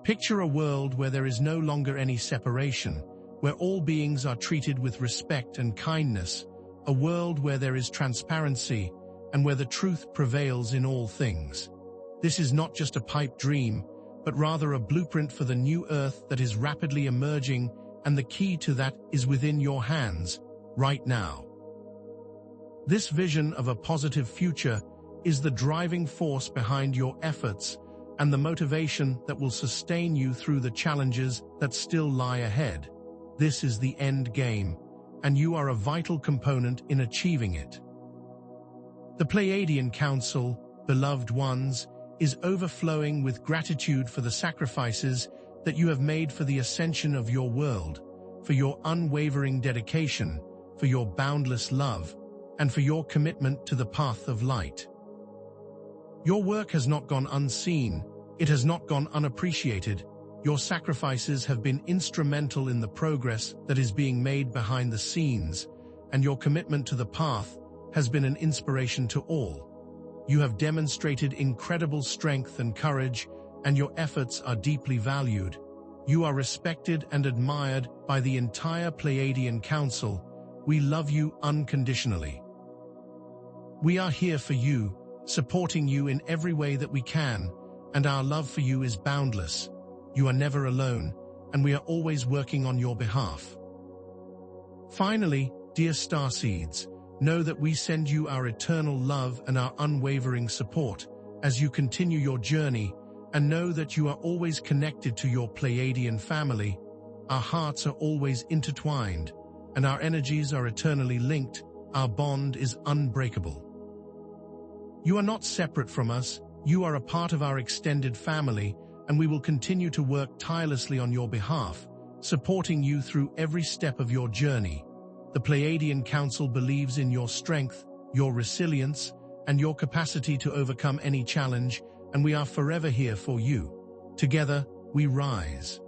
Picture a world where there is no longer any separation, where all beings are treated with respect and kindness, a world where there is transparency, and where the truth prevails in all things. This is not just a pipe dream, but rather a blueprint for the new Earth that is rapidly emerging, and the key to that is within your hands, right now. This vision of a positive future is the driving force behind your efforts and the motivation that will sustain you through the challenges that still lie ahead. This is the end game, and you are a vital component in achieving it. The Pleiadian Council, beloved ones, is overflowing with gratitude for the sacrifices that you have made for the ascension of your world, for your unwavering dedication, for your boundless love, and for your commitment to the path of light. Your work has not gone unseen, It has not gone unappreciated. Your sacrifices have been instrumental in the progress that is being made behind the scenes, and your commitment to the path has been an inspiration to all. You have demonstrated incredible strength and courage, and your efforts are deeply valued. You are respected and admired by the entire Pleiadian Council. We love you unconditionally. We are here for you, supporting you in every way that we can, and our love for you is boundless. You are never alone, and we are always working on your behalf. Finally, dear starseeds, know that we send you our eternal love and our unwavering support as you continue your journey, and know that you are always connected to your Pleiadian family. Our hearts are always intertwined, and our energies are eternally linked. Our bond is unbreakable. You are not separate from us. You are a part of our extended family, and we will continue to work tirelessly on your behalf, supporting you through every step of your journey. The Pleiadian Council believes in your strength, your resilience, and your capacity to overcome any challenge, and we are forever here for you. Together, we rise.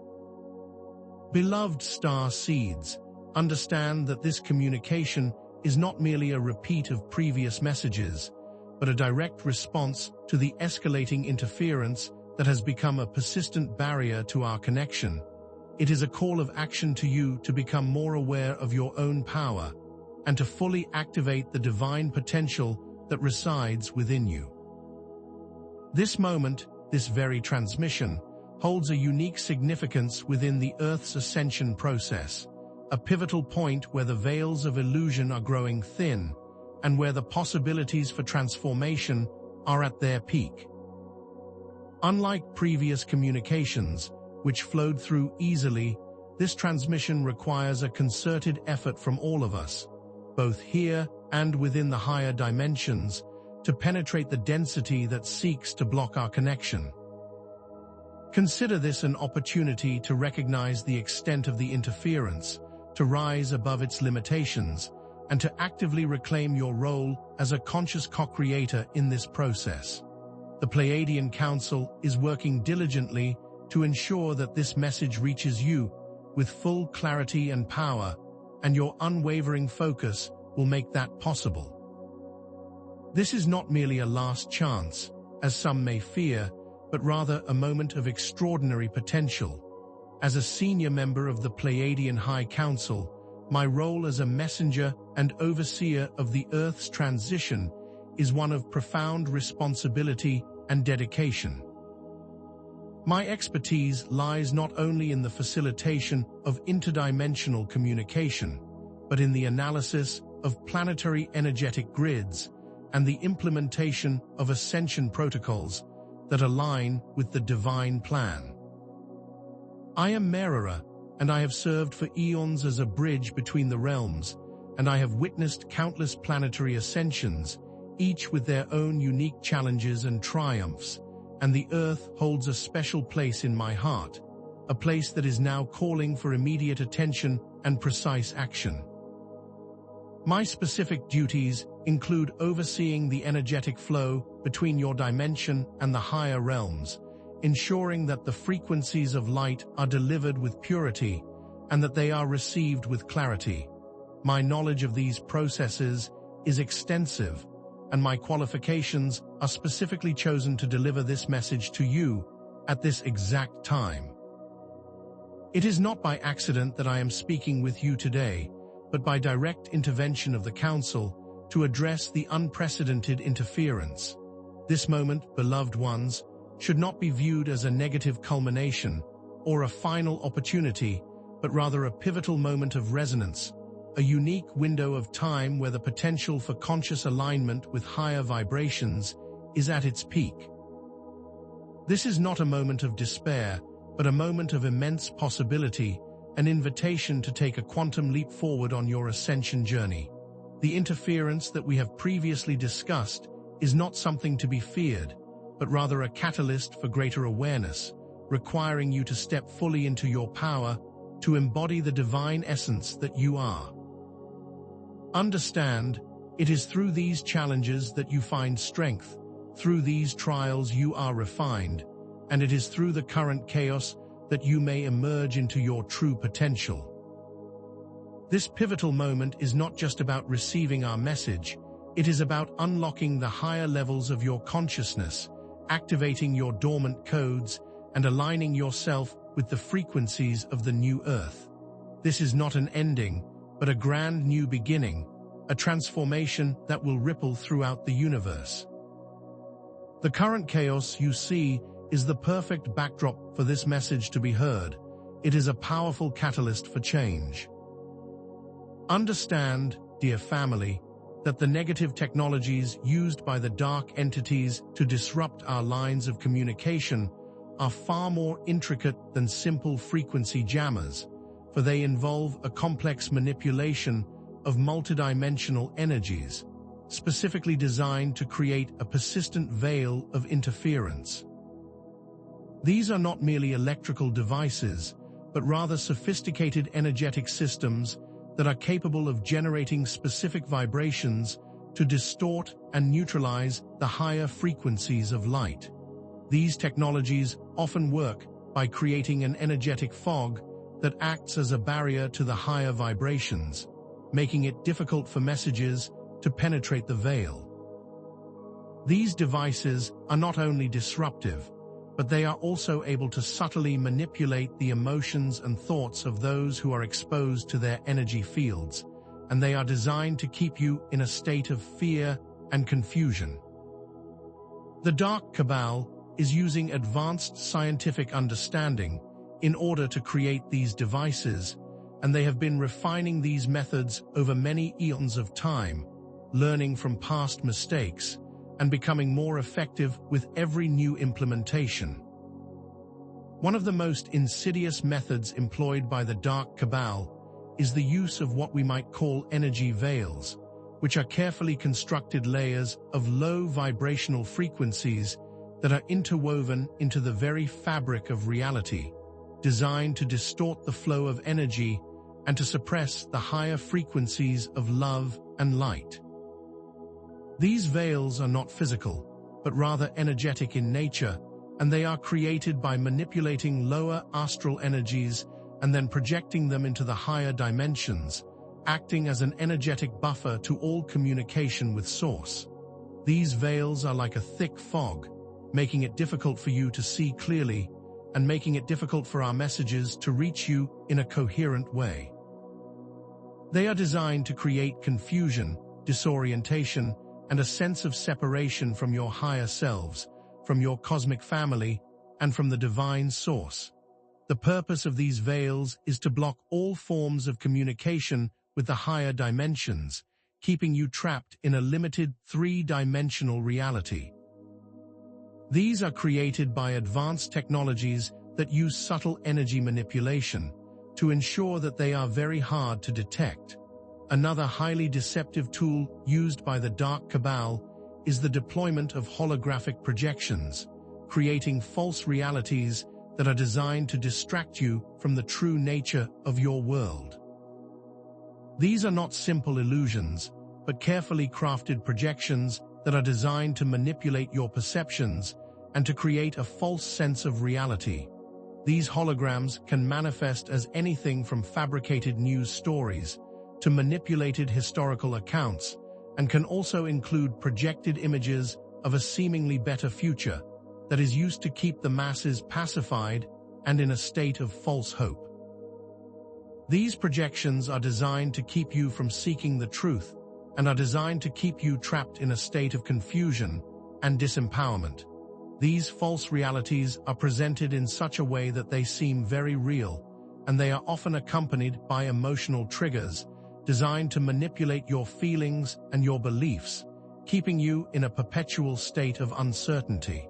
Beloved star seeds, understand that this communication is not merely a repeat of previous messages, but a direct response to the escalating interference that has become a persistent barrier to our connection. It is a call of action to you to become more aware of your own power and to fully activate the divine potential that resides within you. This moment, this very transmission, holds a unique significance within the Earth's ascension process, a pivotal point where the veils of illusion are growing thin and where the possibilities for transformation are at their peak. Unlike previous communications, which flowed through easily, this transmission requires a concerted effort from all of us, both here and within the higher dimensions, to penetrate the density that seeks to block our connection. Consider this an opportunity to recognize the extent of the interference, to rise above its limitations, and to actively reclaim your role as a conscious co-creator in this process. The Pleiadian Council is working diligently to ensure that this message reaches you with full clarity and power, and your unwavering focus will make that possible. This is not merely a last chance, as some may fear, but rather a moment of extraordinary potential. As a senior member of the Pleiadian High Council, my role as a messenger and overseer of the Earth's transition is one of profound responsibility and dedication. My expertise lies not only in the facilitation of interdimensional communication, but in the analysis of planetary energetic grids and the implementation of ascension protocols that align with the divine plan. I am Merara, and I have served for eons as a bridge between the realms, and I have witnessed countless planetary ascensions, each with their own unique challenges and triumphs, and the Earth holds a special place in my heart, a place that is now calling for immediate attention and precise action. My specific duties include overseeing the energetic flow between your dimension and the higher realms, ensuring that the frequencies of light are delivered with purity and that they are received with clarity. My knowledge of these processes is extensive, and my qualifications are specifically chosen to deliver this message to you at this exact time. It is not by accident that I am speaking with you today, but by direct intervention of the Council to address the unprecedented interference. This moment, beloved ones, should not be viewed as a negative culmination or a final opportunity, but rather a pivotal moment of resonance, a unique window of time where the potential for conscious alignment with higher vibrations is at its peak. This is not a moment of despair, but a moment of immense possibility, an invitation to take a quantum leap forward on your ascension journey. The interference that we have previously discussed is not something to be feared, but rather a catalyst for greater awareness, requiring you to step fully into your power to embody the divine essence that you are. Understand, it is through these challenges that you find strength, through these trials you are refined, and it is through the current chaos that you may emerge into your true potential. This pivotal moment is not just about receiving our message, it is about unlocking the higher levels of your consciousness, activating your dormant codes, and aligning yourself with the frequencies of the new earth. This is not an ending, but a grand new beginning, a transformation that will ripple throughout the universe. The current chaos you see is the perfect backdrop for this message to be heard. It is a powerful catalyst for change. Understand, dear family, that the negative technologies used by the dark entities to disrupt our lines of communication are far more intricate than simple frequency jammers, for they involve a complex manipulation of multidimensional energies, specifically designed to create a persistent veil of interference. These are not merely electrical devices, but rather sophisticated energetic systems that are capable of generating specific vibrations to distort and neutralize the higher frequencies of light. These technologies often work by creating an energetic fog that acts as a barrier to the higher vibrations, making it difficult for messages to penetrate the veil. These devices are not only disruptive, but they are also able to subtly manipulate the emotions and thoughts of those who are exposed to their energy fields, and they are designed to keep you in a state of fear and confusion. The Dark Cabal is using advanced scientific understanding in order to create these devices, and they have been refining these methods over many eons of time, learning from past mistakes and becoming more effective with every new implementation. One of the most insidious methods employed by the Dark Cabal is the use of what we might call energy veils, which are carefully constructed layers of low vibrational frequencies that are interwoven into the very fabric of reality, designed to distort the flow of energy and to suppress the higher frequencies of love and light. These veils are not physical, but rather energetic in nature, and they are created by manipulating lower astral energies and then projecting them into the higher dimensions, acting as an energetic buffer to all communication with Source. These veils are like a thick fog, making it difficult for you to see clearly and making it difficult for our messages to reach you in a coherent way. They are designed to create confusion, disorientation, and a sense of separation from your higher selves, from your cosmic family, and from the divine source. The purpose of these veils is to block all forms of communication with the higher dimensions, keeping you trapped in a limited three-dimensional reality. These are created by advanced technologies that use subtle energy manipulation to ensure that they are very hard to detect. Another highly deceptive tool used by the Dark Cabal is the deployment of holographic projections, creating false realities that are designed to distract you from the true nature of your world. These are not simple illusions, but carefully crafted projections that are designed to manipulate your perceptions and to create a false sense of reality. These holograms can manifest as anything from fabricated news stories to manipulated historical accounts, and can also include projected images of a seemingly better future that is used to keep the masses pacified and in a state of false hope. These projections are designed to keep you from seeking the truth and are designed to keep you trapped in a state of confusion and disempowerment. These false realities are presented in such a way that they seem very real, and they are often accompanied by emotional triggers designed to manipulate your feelings and your beliefs, keeping you in a perpetual state of uncertainty.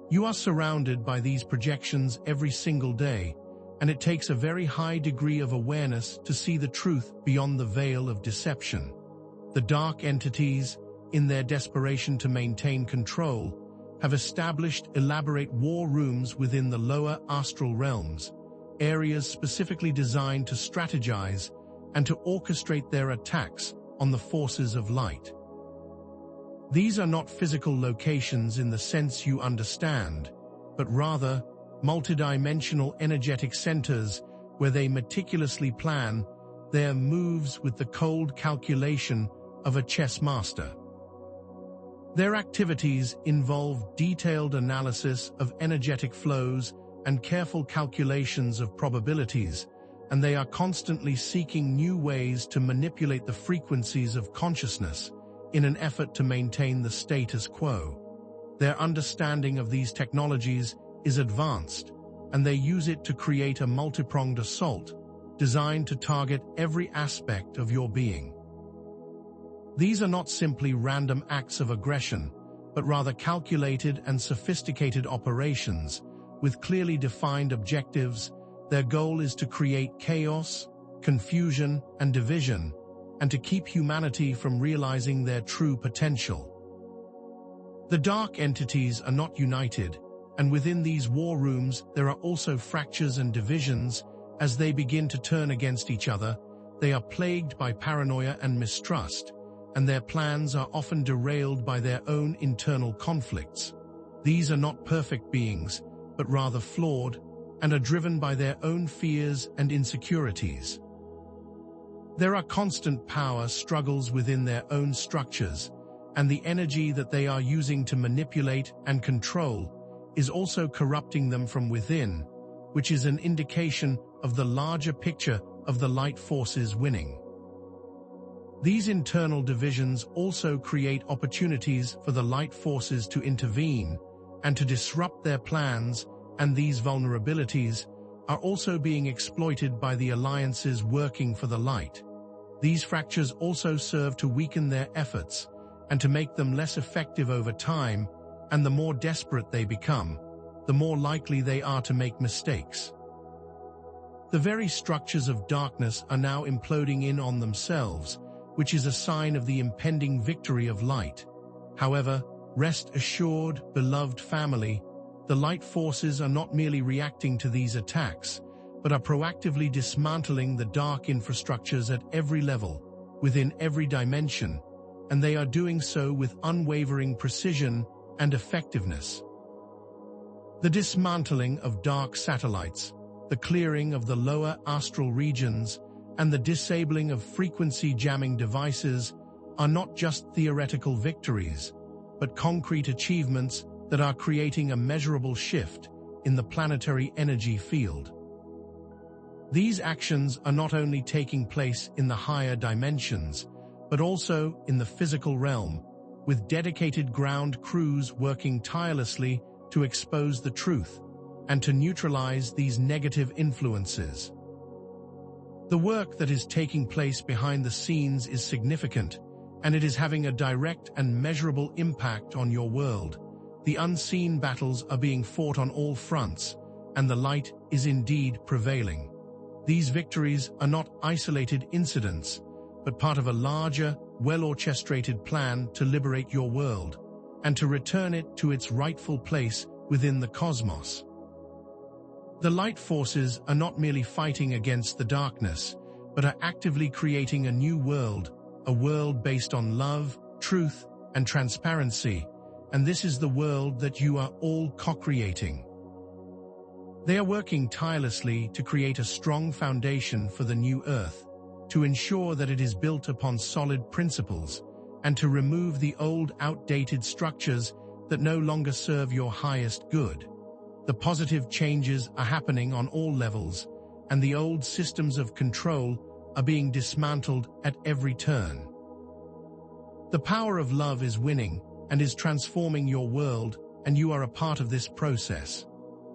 You are surrounded by these projections every single day, and it takes a very high degree of awareness to see the truth beyond the veil of deception. The dark entities, in their desperation to maintain control, have established elaborate war rooms within the lower astral realms, areas specifically designed to strategize and to orchestrate their attacks on the forces of light. These are not physical locations in the sense you understand. but rather multidimensional energetic centers where they meticulously plan their moves with the cold calculation of a chess master. Their activities involve detailed analysis of energetic flows and careful calculations of probabilities, and they are constantly seeking new ways to manipulate the frequencies of consciousness in an effort to maintain the status quo. Their understanding of these technologies is advanced, and they use it to create a multipronged assault designed to target every aspect of your being. These are not simply random acts of aggression, but rather calculated and sophisticated operations with clearly defined objectives. Their goal is to create chaos, confusion, and division, and to keep humanity from realizing their true potential. The dark entities are not united, and within these war rooms there are also fractures and divisions. As they begin to turn against each other, they are plagued by paranoia and mistrust, and their plans are often derailed by their own internal conflicts. These are not perfect beings, but rather flawed, and are driven by their own fears and insecurities. There are constant power struggles within their own structures, and the energy that they are using to manipulate and control is also corrupting them from within, which is an indication of the larger picture of the light forces winning. These internal divisions also create opportunities for the light forces to intervene and to disrupt their plans, and these vulnerabilities are also being exploited by the alliances working for the light. These fractures also serve to weaken their efforts and to make them less effective over time, and the more desperate they become, the more likely they are to make mistakes. The very structures of darkness are now imploding in on themselves, which is a sign of the impending victory of light. However, rest assured, beloved family, the light forces are not merely reacting to these attacks, but are proactively dismantling the dark infrastructures at every level, within every dimension, and they are doing so with unwavering precision and effectiveness. The dismantling of dark satellites, the clearing of the lower astral regions, and the disabling of frequency jamming devices are not just theoretical victories, but concrete achievements that are creating a measurable shift in the planetary energy field. These actions are not only taking place in the higher dimensions, but also in the physical realm, with dedicated ground crews working tirelessly to expose the truth and to neutralize these negative influences. The work that is taking place behind the scenes is significant, and it is having a direct and measurable impact on your world. The unseen battles are being fought on all fronts, and the light is indeed prevailing. These victories are not isolated incidents, but part of a larger, well-orchestrated plan to liberate your world, and to return it to its rightful place within the cosmos. The light forces are not merely fighting against the darkness, but are actively creating a new world, a world based on love, truth, and transparency, and this is the world that you are all co-creating. They are working tirelessly to create a strong foundation for the new Earth, to ensure that it is built upon solid principles, and to remove the old, outdated structures that no longer serve your highest good. The positive changes are happening on all levels, and the old systems of control are being dismantled at every turn. The power of love is winning and is transforming your world, and you are a part of this process.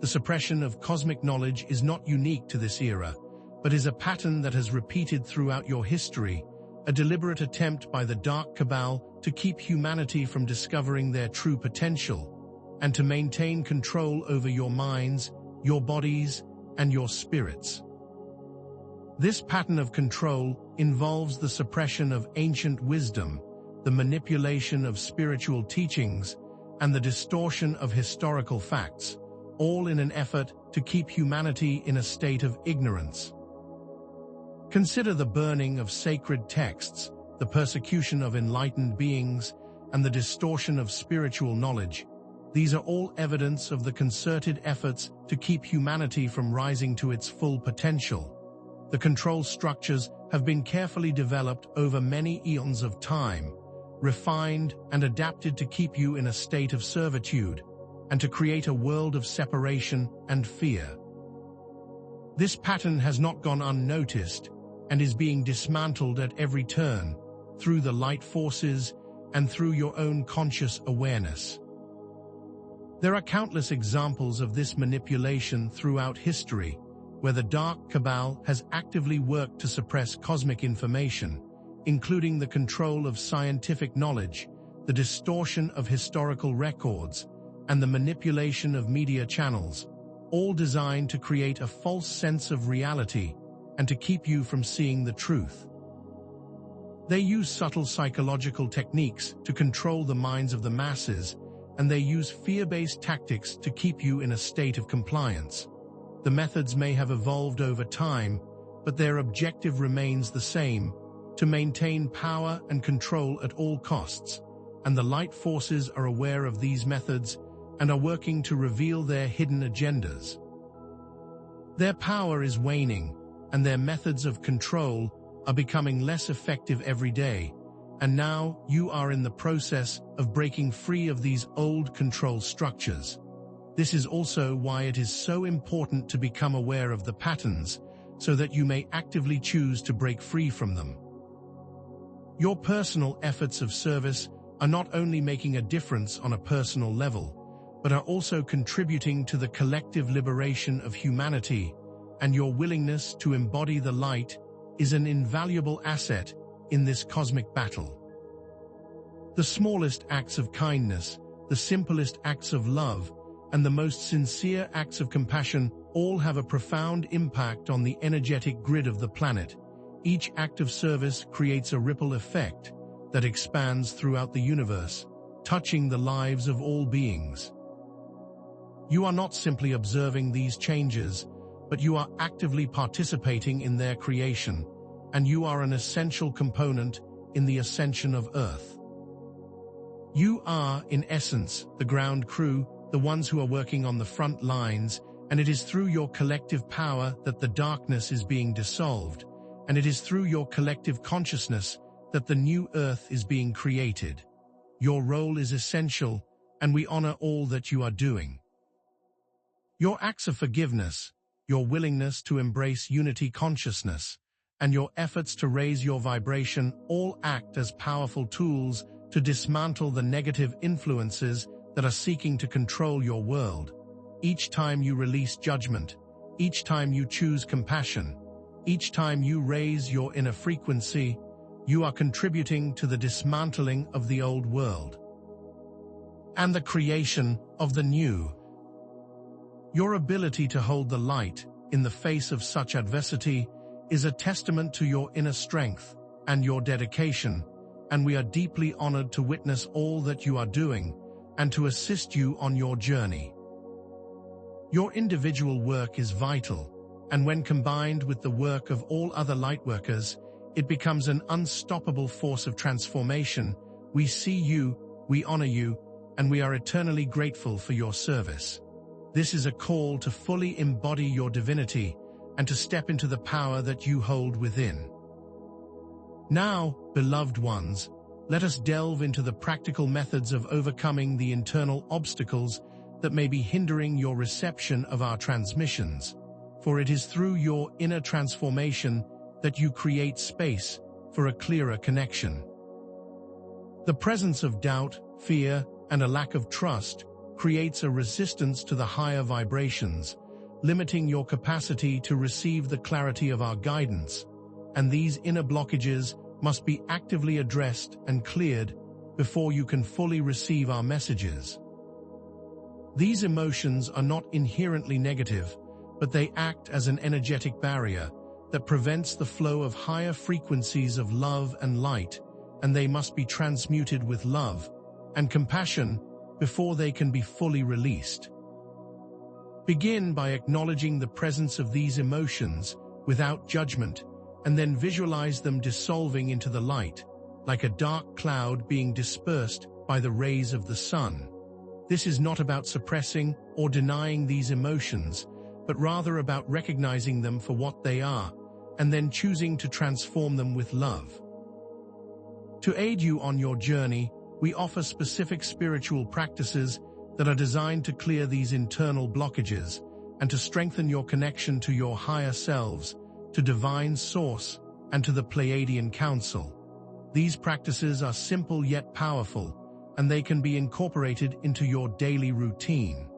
The suppression of cosmic knowledge is not unique to this era, but is a pattern that has repeated throughout your history, a deliberate attempt by the Dark Cabal to keep humanity from discovering their true potential, and to maintain control over your minds, your bodies, and your spirits. This pattern of control involves the suppression of ancient wisdom, the manipulation of spiritual teachings, and the distortion of historical facts, all in an effort to keep humanity in a state of ignorance. Consider the burning of sacred texts, the persecution of enlightened beings, and the distortion of spiritual knowledge. These are all evidence of the concerted efforts to keep humanity from rising to its full potential. The control structures have been carefully developed over many eons of time, refined and adapted to keep you in a state of servitude, and to create a world of separation and fear. This pattern has not gone unnoticed and is being dismantled at every turn, through the light forces and through your own conscious awareness. There are countless examples of this manipulation throughout history, where the Dark Cabal has actively worked to suppress cosmic information, including the control of scientific knowledge, the distortion of historical records, and the manipulation of media channels, all designed to create a false sense of reality and to keep you from seeing the truth. They use subtle psychological techniques to control the minds of the masses, and they use fear-based tactics to keep you in a state of compliance. The methods may have evolved over time, but their objective remains the same: to maintain power and control at all costs, and the light forces are aware of these methods and are working to reveal their hidden agendas. Their power is waning, and their methods of control are becoming less effective every day, and now you are in the process of breaking free of these old control structures. This is also why it is so important to become aware of the patterns, so that you may actively choose to break free from them. Your personal efforts of service are not only making a difference on a personal level, but are also contributing to the collective liberation of humanity, and your willingness to embody the light is an invaluable asset in this cosmic battle. The smallest acts of kindness, the simplest acts of love, and the most sincere acts of compassion all have a profound impact on the energetic grid of the planet. Each act of service creates a ripple effect that expands throughout the universe, touching the lives of all beings. You are not simply observing these changes, but you are actively participating in their creation, and you are an essential component in the ascension of Earth. You are, in essence, the ground crew, the ones who are working on the front lines, and it is through your collective power that the darkness is being dissolved, and it is through your collective consciousness that the new Earth is being created. Your role is essential, and we honor all that you are doing. Your acts of forgiveness, your willingness to embrace unity consciousness, and your efforts to raise your vibration all act as powerful tools to dismantle the negative influences that are seeking to control your world. Each time you release judgment, each time you choose compassion, each time you raise your inner frequency, you are contributing to the dismantling of the old world and the creation of the new. Your ability to hold the light in the face of such adversity is a testament to your inner strength and your dedication, and we are deeply honored to witness all that you are doing and to assist you on your journey. Your individual work is vital, and when combined with the work of all other lightworkers, it becomes an unstoppable force of transformation. We see you, we honor you, and we are eternally grateful for your service. This is a call to fully embody your divinity and to step into the power that you hold within. Now, beloved ones, let us delve into the practical methods of overcoming the internal obstacles that may be hindering your reception of our transmissions, for it is through your inner transformation that you create space for a clearer connection. The presence of doubt, fear, and a lack of trust creates a resistance to the higher vibrations, limiting your capacity to receive the clarity of our guidance, and these inner blockages must be actively addressed and cleared before you can fully receive our messages. These emotions are not inherently negative, but they act as an energetic barrier that prevents the flow of higher frequencies of love and light, and they must be transmuted with love and compassion before they can be fully released. Begin by acknowledging the presence of these emotions without judgment, and then visualize them dissolving into the light, like a dark cloud being dispersed by the rays of the sun. This is not about suppressing or denying these emotions, but rather about recognizing them for what they are, and then choosing to transform them with love. To aid you on your journey, we offer specific spiritual practices that are designed to clear these internal blockages and to strengthen your connection to your higher selves, to Divine Source, and to the Pleiadian Council. These practices are simple yet powerful, and they can be incorporated into your daily routine.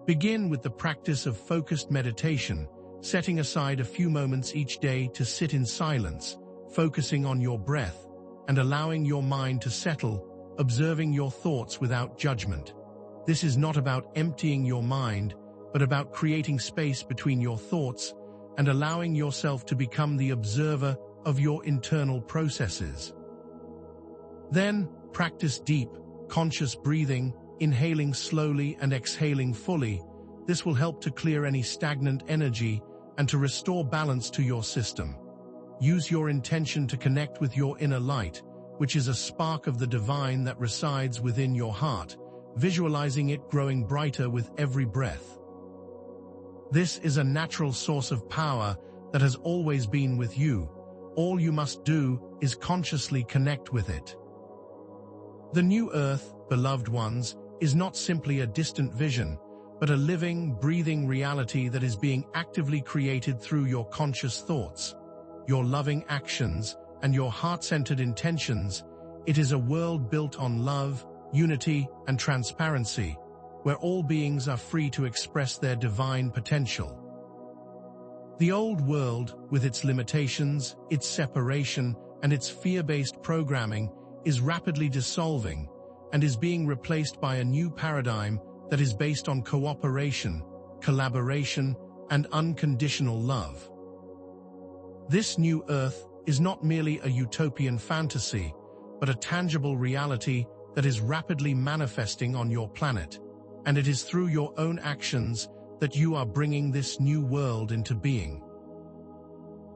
Begin with the practice of focused meditation, setting aside a few moments each day to sit in silence, focusing on your breath, and allowing your mind to settle, observing your thoughts without judgment. This is not about emptying your mind, but about creating space between your thoughts and allowing yourself to become the observer of your internal processes. Then, practice deep, conscious breathing, inhaling slowly and exhaling fully. This will help to clear any stagnant energy and to restore balance to your system. Use your intention to connect with your inner light, which is a spark of the divine that resides within your heart, visualizing it growing brighter with every breath. This is a natural source of power that has always been with you. All you must do is consciously connect with it. The new earth, beloved ones, is not simply a distant vision, but a living, breathing reality that is being actively created through your conscious thoughts, your loving actions, and your heart-centered intentions. It is a world built on love, unity, and transparency, where all beings are free to express their divine potential. The old world, with its limitations, its separation, and its fear-based programming, is rapidly dissolving and is being replaced by a new paradigm that is based on cooperation, collaboration, and unconditional love. This new earth is not merely a utopian fantasy, but a tangible reality that is rapidly manifesting on your planet, and it is through your own actions that you are bringing this new world into being.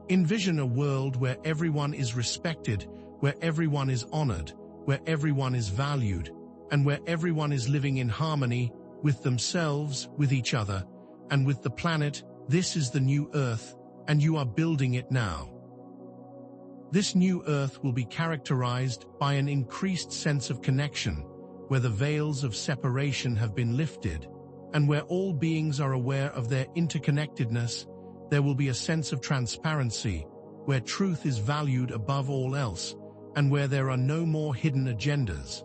Envision a world where everyone is respected, where everyone is honored, where everyone is valued, and where everyone is living in harmony with themselves, with each other, and with the planet. This is the new earth, and you are building it now. This new earth will be characterized by an increased sense of connection, where the veils of separation have been lifted, and where all beings are aware of their interconnectedness. There will be a sense of transparency, where truth is valued above all else, and where there are no more hidden agendas.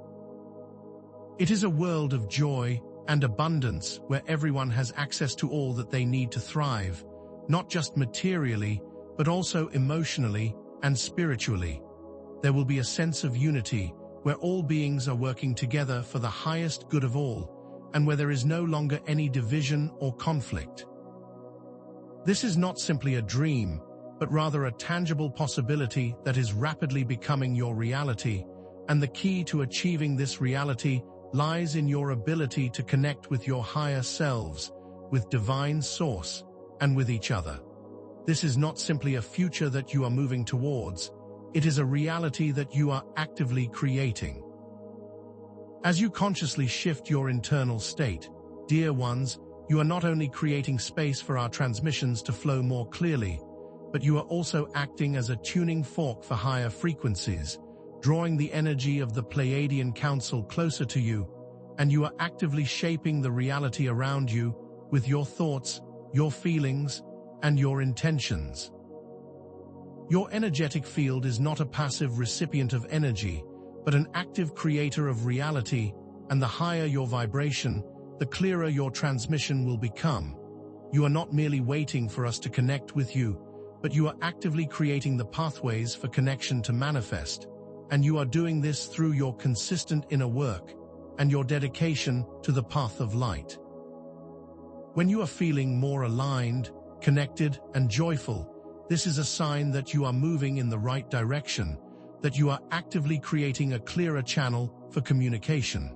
It is a world of joy and abundance, where everyone has access to all that they need to thrive, not just materially, but also emotionally and spiritually. There will be a sense of unity, where all beings are working together for the highest good of all, and where there is no longer any division or conflict. This is not simply a dream, but rather a tangible possibility that is rapidly becoming your reality, and the key to achieving this reality lies in your ability to connect with your higher selves, with Divine Source, and with each other. This is not simply a future that you are moving towards, it is a reality that you are actively creating. As you consciously shift your internal state, dear ones, you are not only creating space for our transmissions to flow more clearly, but you are also acting as a tuning fork for higher frequencies, drawing the energy of the Pleiadian Council closer to you, and you are actively shaping the reality around you with your thoughts, your feelings, and your intentions. Your energetic field is not a passive recipient of energy, but an active creator of reality, and the higher your vibration, the clearer your transmission will become. You are not merely waiting for us to connect with you, but you are actively creating the pathways for connection to manifest, and you are doing this through your consistent inner work and your dedication to the path of light. When you are feeling more aligned, connected, and joyful, this is a sign that you are moving in the right direction, that you are actively creating a clearer channel for communication.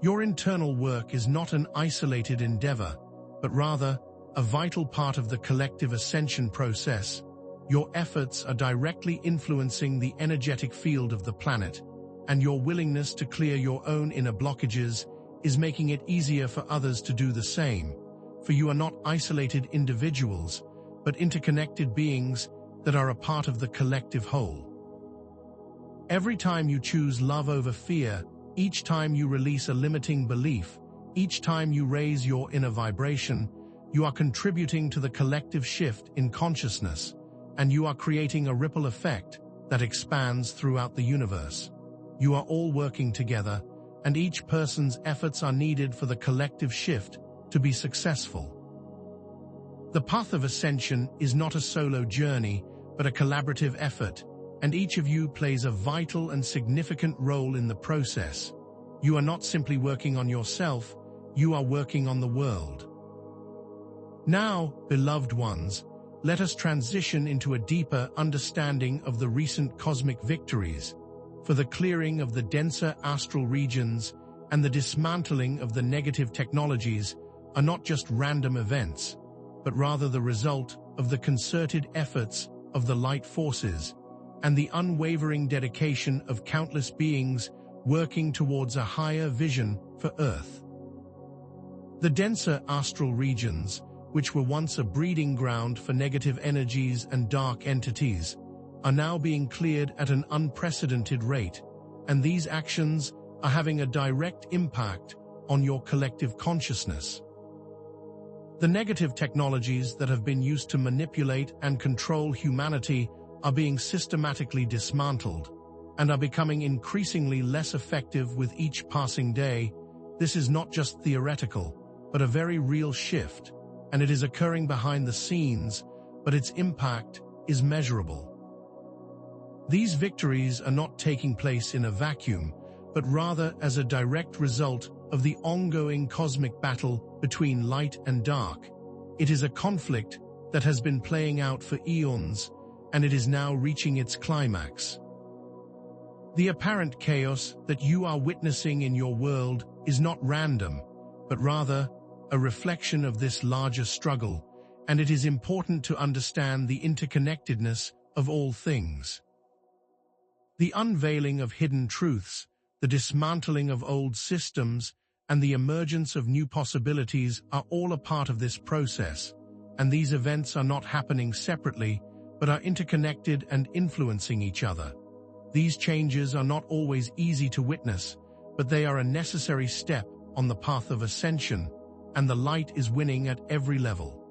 Your internal work is not an isolated endeavor, but rather a vital part of the collective ascension process. Your efforts are directly influencing the energetic field of the planet, and your willingness to clear your own inner blockages is making it easier for others to do the same, for you are not isolated individuals, but interconnected beings that are a part of the collective whole. Every time you choose love over fear, each time you release a limiting belief, each time you raise your inner vibration, you are contributing to the collective shift in consciousness, and you are creating a ripple effect that expands throughout the universe. You are all working together, and each person's efforts are needed for the collective shift to be successful. The path of ascension is not a solo journey, but a collaborative effort, and each of you plays a vital and significant role in the process. You are not simply working on yourself, you are working on the world. Now, beloved ones, let us transition into a deeper understanding of the recent cosmic victories, for the clearing of the denser astral regions and the dismantling of the negative technologies are not just random events, but rather the result of the concerted efforts of the light forces and the unwavering dedication of countless beings working towards a higher vision for Earth. The denser astral regions, which were once a breeding ground for negative energies and dark entities, are now being cleared at an unprecedented rate, and these actions are having a direct impact on your collective consciousness. The negative technologies that have been used to manipulate and control humanity are being systematically dismantled and are becoming increasingly less effective with each passing day. This is not just theoretical, but a very real shift, and it is occurring behind the scenes, but its impact is measurable. These victories are not taking place in a vacuum, but rather as a direct result of the ongoing cosmic battle between light and dark. It is a conflict that has been playing out for eons, and it is now reaching its climax. The apparent chaos that you are witnessing in your world is not random, but rather a reflection of this larger struggle, and it is important to understand the interconnectedness of all things. The unveiling of hidden truths, the dismantling of old systems, and the emergence of new possibilities are all a part of this process, and these events are not happening separately, but are interconnected and influencing each other. These changes are not always easy to witness, but they are a necessary step on the path of ascension, and the light is winning at every level.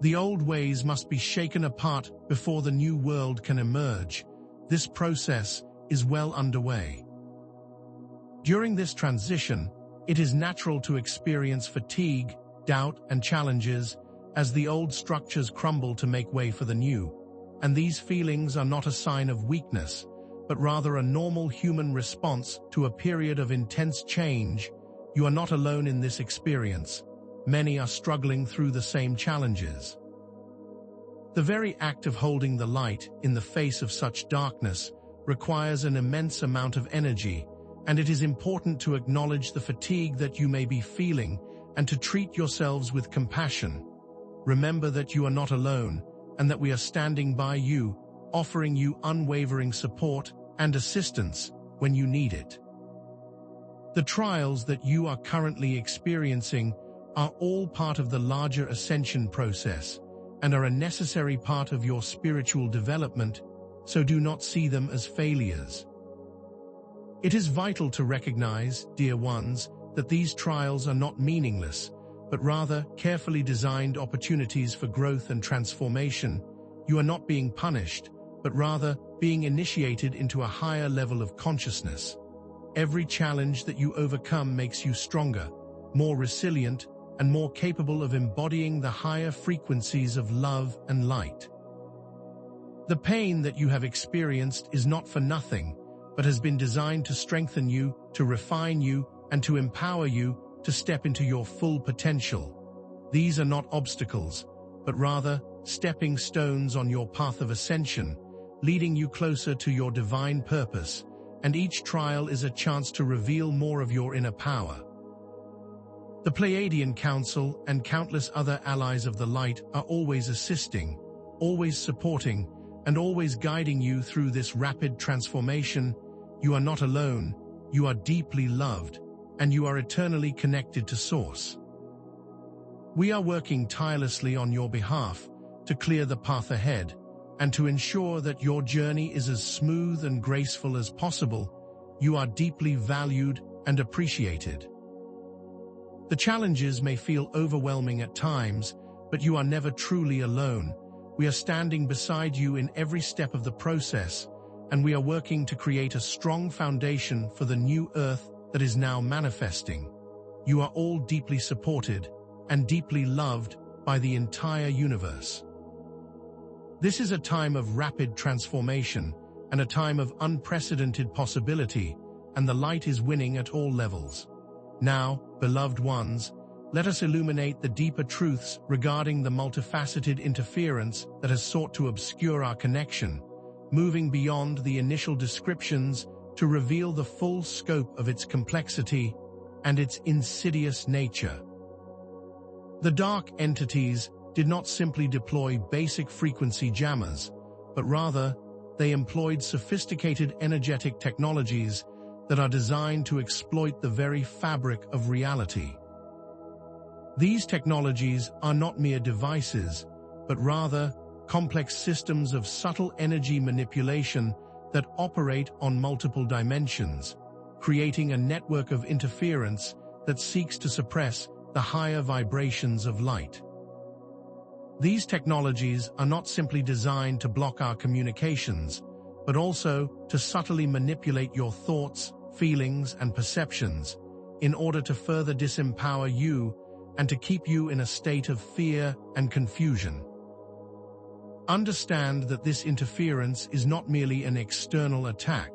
The old ways must be shaken apart before the new world can emerge. This process is well underway. During this transition, it is natural to experience fatigue, doubt, and challenges as the old structures crumble to make way for the new. And these feelings are not a sign of weakness, but rather a normal human response to a period of intense change. You are not alone in this experience. Many are struggling through the same challenges. The very act of holding the light in the face of such darkness requires an immense amount of energy, and it is important to acknowledge the fatigue that you may be feeling and to treat yourselves with compassion. Remember that you are not alone, and that we are standing by you, offering you unwavering support and assistance when you need it. The trials that you are currently experiencing are all part of the larger ascension process and are a necessary part of your spiritual development, so do not see them as failures. It is vital to recognize, dear ones, that these trials are not meaningless, but rather carefully designed opportunities for growth and transformation. You are not being punished, but rather being initiated into a higher level of consciousness. Every challenge that you overcome makes you stronger, more resilient, and more capable of embodying the higher frequencies of love and light. The pain that you have experienced is not for nothing, but has been designed to strengthen you, to refine you, and to empower you to step into your full potential. These are not obstacles, but rather stepping stones on your path of ascension, leading you closer to your divine purpose, and each trial is a chance to reveal more of your inner power. The Pleiadian Council and countless other allies of the light are always assisting, always supporting, and always guiding you through this rapid transformation. you are not alone, you are deeply loved, and you are eternally connected to Source. We are working tirelessly on your behalf to clear the path ahead and to ensure that your journey is as smooth and graceful as possible. You are deeply valued and appreciated. The challenges may feel overwhelming at times, but you are never truly alone. We are standing beside you in every step of the process, and we are working to create a strong foundation for the new Earth that is now manifesting. You are all deeply supported and deeply loved by the entire universe. This is a time of rapid transformation and a time of unprecedented possibility, and the light is winning at all levels. Now, beloved ones, let us illuminate the deeper truths regarding the multifaceted interference that has sought to obscure our connection, moving beyond the initial descriptions to reveal the full scope of its complexity and its insidious nature. The dark entities did not simply deploy basic frequency jammers, but rather, they employed sophisticated energetic technologies that are designed to exploit the very fabric of reality. These technologies are not mere devices, but rather complex systems of subtle energy manipulation that operate on multiple dimensions, creating a network of interference that seeks to suppress the higher vibrations of light. These technologies are not simply designed to block our communications, but also to subtly manipulate your thoughts, feelings, and perceptions in order to further disempower you and to keep you in a state of fear and confusion. Understand that this interference is not merely an external attack,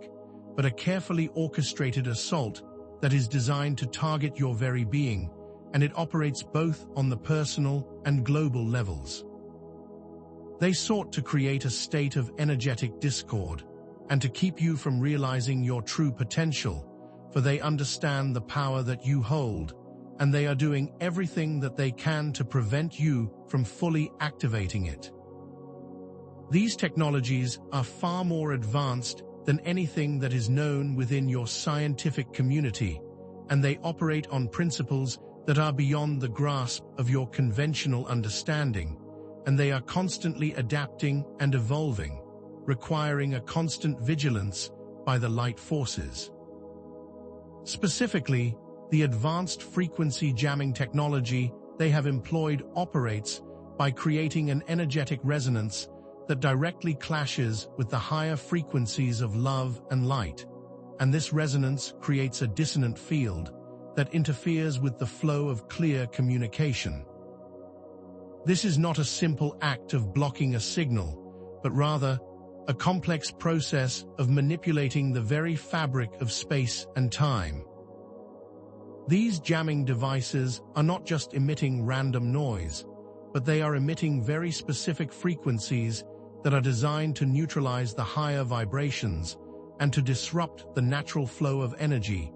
but a carefully orchestrated assault that is designed to target your very being, and it operates both on the personal and global levels. They sought to create a state of energetic discord and to keep you from realizing your true potential, for they understand the power that you hold, and they are doing everything that they can to prevent you from fully activating it. These technologies are far more advanced than anything that is known within your scientific community, and they operate on principles that are beyond the grasp of your conventional understanding, and they are constantly adapting and evolving, requiring a constant vigilance by the light forces. Specifically, the advanced frequency jamming technology they have employed operates by creating an energetic resonance that directly clashes with the higher frequencies of love and light, and this resonance creates a dissonant field that interferes with the flow of clear communication. This is not a simple act of blocking a signal, but rather a complex process of manipulating the very fabric of space and time. These jamming devices are not just emitting random noise, but they are emitting very specific frequencies that are designed to neutralize the higher vibrations and to disrupt the natural flow of energy.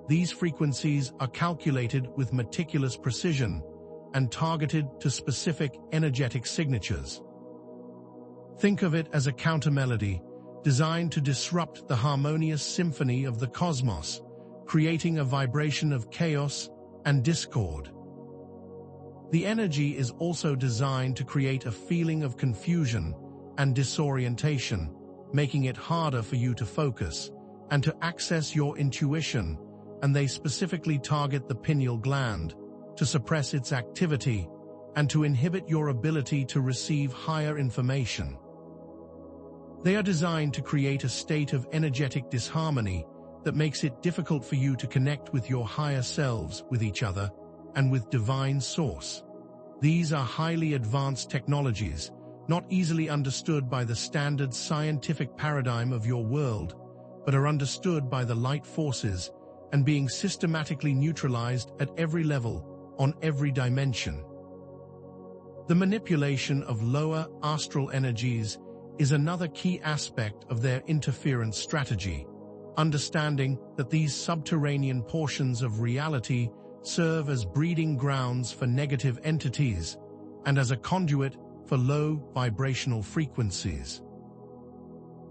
These frequencies are calculated with meticulous precision and targeted to specific energetic signatures. Think of it as a countermelody designed to disrupt the harmonious symphony of the cosmos, creating a vibration of chaos and discord. The energy is also designed to create a feeling of confusion and disorientation, making it harder for you to focus and to access your intuition, and they specifically target the pineal gland to suppress its activity and to inhibit your ability to receive higher information. They are designed to create a state of energetic disharmony that makes it difficult for you to connect with your higher selves, with each other, and with divine source. These are highly advanced technologies, not easily understood by the standard scientific paradigm of your world, but are understood by the light forces and being systematically neutralized at every level, on every dimension. The manipulation of lower astral energies is another key aspect of their interference strategy, understanding that these subterranean portions of reality serve as breeding grounds for negative entities and as a conduit for low vibrational frequencies.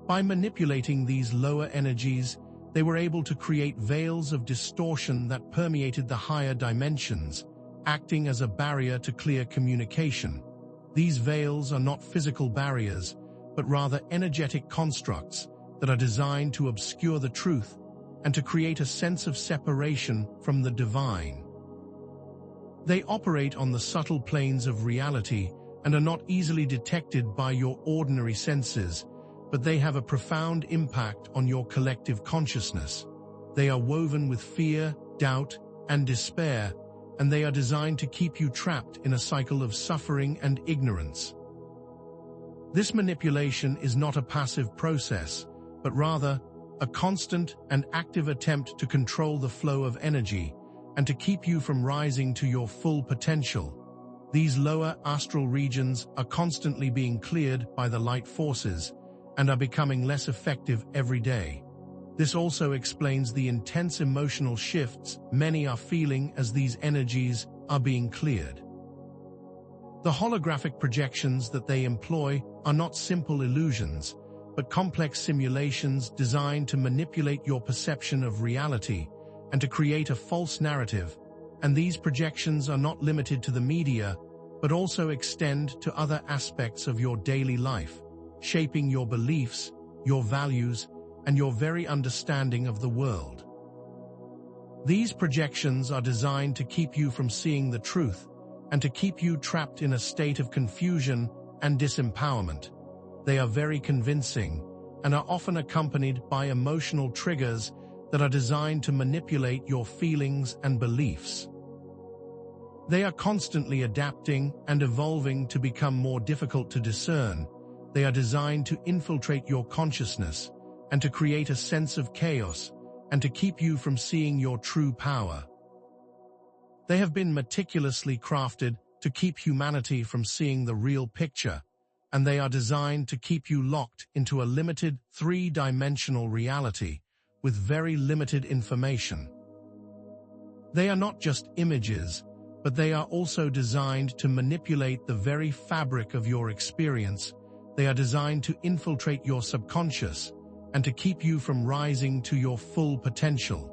By manipulating these lower energies, They were able to create veils of distortion that permeated the higher dimensions, acting as a barrier to clear communication. These veils are not physical barriers, but rather energetic constructs that are designed to obscure the truth and to create a sense of separation from the divine. They operate on the subtle planes of reality and are not easily detected by your ordinary senses, but they have a profound impact on your collective consciousness. They are woven with fear, doubt, and despair, and they are designed to keep you trapped in a cycle of suffering and ignorance. This manipulation is not a passive process, but rather a constant and active attempt to control the flow of energy and to keep you from rising to your full potential. These lower astral regions are constantly being cleared by the light forces and are becoming less effective every day. This also explains the intense emotional shifts many are feeling as these energies are being cleared. The holographic projections that they employ are not simple illusions, but complex simulations designed to manipulate your perception of reality and to create a false narrative. And these projections are not limited to the media, but also extend to other aspects of your daily life, shaping your beliefs, your values, and your very understanding of the world. These projections are designed to keep you from seeing the truth and to keep you trapped in a state of confusion and disempowerment. They are very convincing and are often accompanied by emotional triggers that are designed to manipulate your feelings and beliefs. They are constantly adapting and evolving to become more difficult to discern. They are designed to infiltrate your consciousness and to create a sense of chaos and to keep you from seeing your true power. They have been meticulously crafted to keep humanity from seeing the real picture, and they are designed to keep you locked into a limited three-dimensional reality with very limited information. They are not just images, but they are also designed to manipulate the very fabric of your experience. They are designed to infiltrate your subconscious and to keep you from rising to your full potential.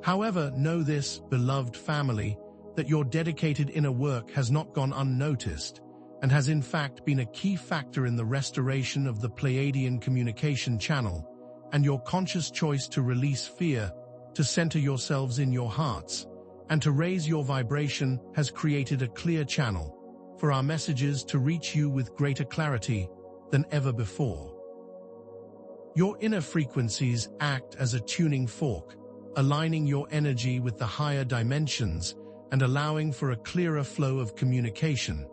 However, know this, beloved family, that your dedicated inner work has not gone unnoticed and has in fact been a key factor in the restoration of the Pleiadian communication channel, and your conscious choice to release fear, to center yourselves in your hearts, and to raise your vibration has created a clear channel for our messages to reach you with greater clarity than ever before. Your inner frequencies act as a tuning fork, aligning your energy with the higher dimensions and allowing for a clearer flow of communication.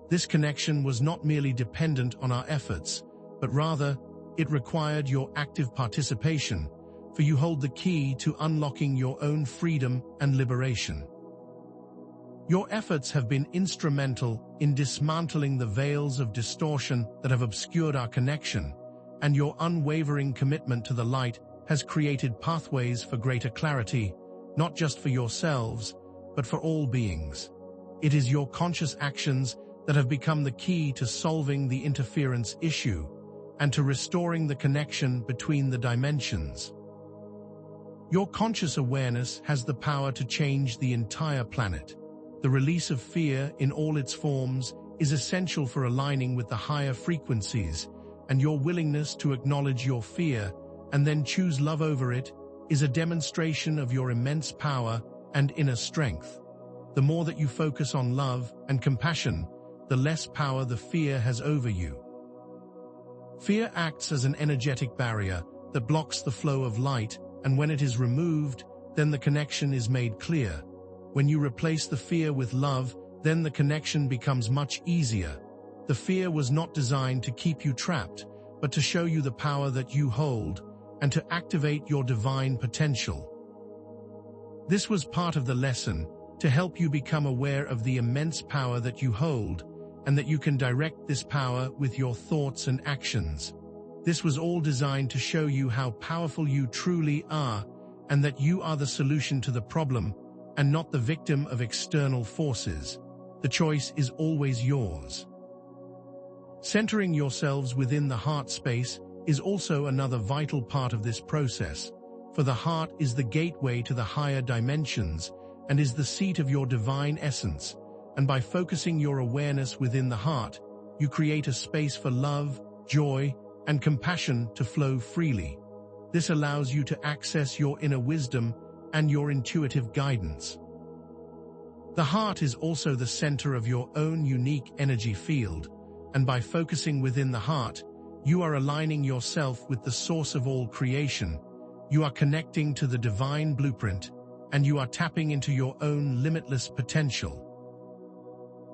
This connection was not merely dependent on our efforts, but rather, it required your active participation, for you hold the key to unlocking your own freedom and liberation. Your efforts have been instrumental in dismantling the veils of distortion that have obscured our connection, and your unwavering commitment to the light has created pathways for greater clarity, not just for yourselves, but for all beings. It is your conscious actions that have become the key to solving the interference issue and to restoring the connection between the dimensions. Your conscious awareness has the power to change the entire planet. The release of fear in all its forms is essential for aligning with the higher frequencies, and your willingness to acknowledge your fear and then choose love over it is a demonstration of your immense power and inner strength. The more that you focus on love and compassion, the less power the fear has over you. Fear acts as an energetic barrier that blocks the flow of light, and when it is removed, then the connection is made clear. When you replace the fear with love, then the connection becomes much easier. The fear was not designed to keep you trapped, but to show you the power that you hold and to activate your divine potential. This was part of the lesson, to help you become aware of the immense power that you hold, and that you can direct this power with your thoughts and actions. This was all designed to show you how powerful you truly are, and that you are the solution to the problem, and not the victim of external forces. The choice is always yours. Centering yourselves within the heart space is also another vital part of this process, for the heart is the gateway to the higher dimensions and is the seat of your divine essence, and by focusing your awareness within the heart, you create a space for love, joy, and compassion to flow freely. This allows you to access your inner wisdom and your intuitive guidance. The heart is also the center of your own unique energy field, and by focusing within the heart, you are aligning yourself with the source of all creation. You are connecting to the divine blueprint, and you are tapping into your own limitless potential.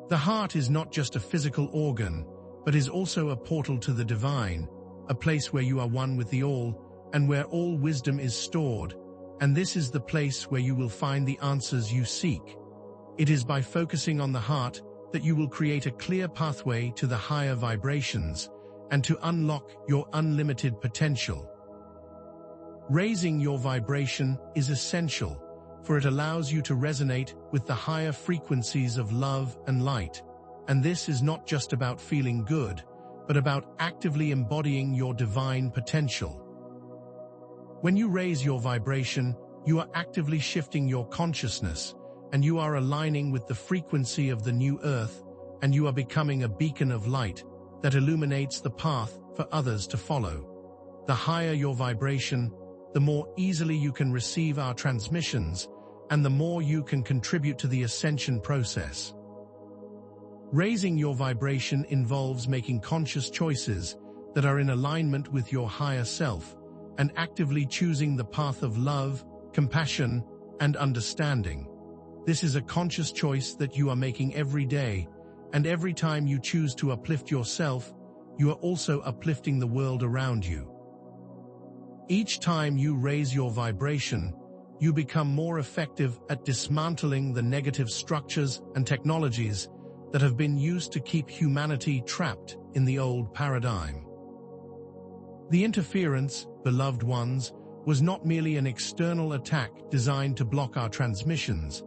The heart is not just a physical organ, but is also a portal to the divine, a place where you are one with the all, and where all wisdom is stored, and this is the place where you will find the answers you seek. It is by focusing on the heart that you will create a clear pathway to the higher vibrations and to unlock your unlimited potential. Raising your vibration is essential, for it allows you to resonate with the higher frequencies of love and light, and this is not just about feeling good, but about actively embodying your divine potential. When you raise your vibration, you are actively shifting your consciousness, and you are aligning with the frequency of the new earth, and you are becoming a beacon of light that illuminates the path for others to follow. The higher your vibration, the more easily you can receive our transmissions, and the more you can contribute to the ascension process. Raising your vibration involves making conscious choices that are in alignment with your higher self, and actively choosing the path of love, compassion, and understanding. This is a conscious choice that you are making every day, and every time you choose to uplift yourself, you are also uplifting the world around you. Each time you raise your vibration, you become more effective at dismantling the negative structures and technologies that have been used to keep humanity trapped in the old paradigm. The interference, beloved ones, was not merely an external attack designed to block our transmissions,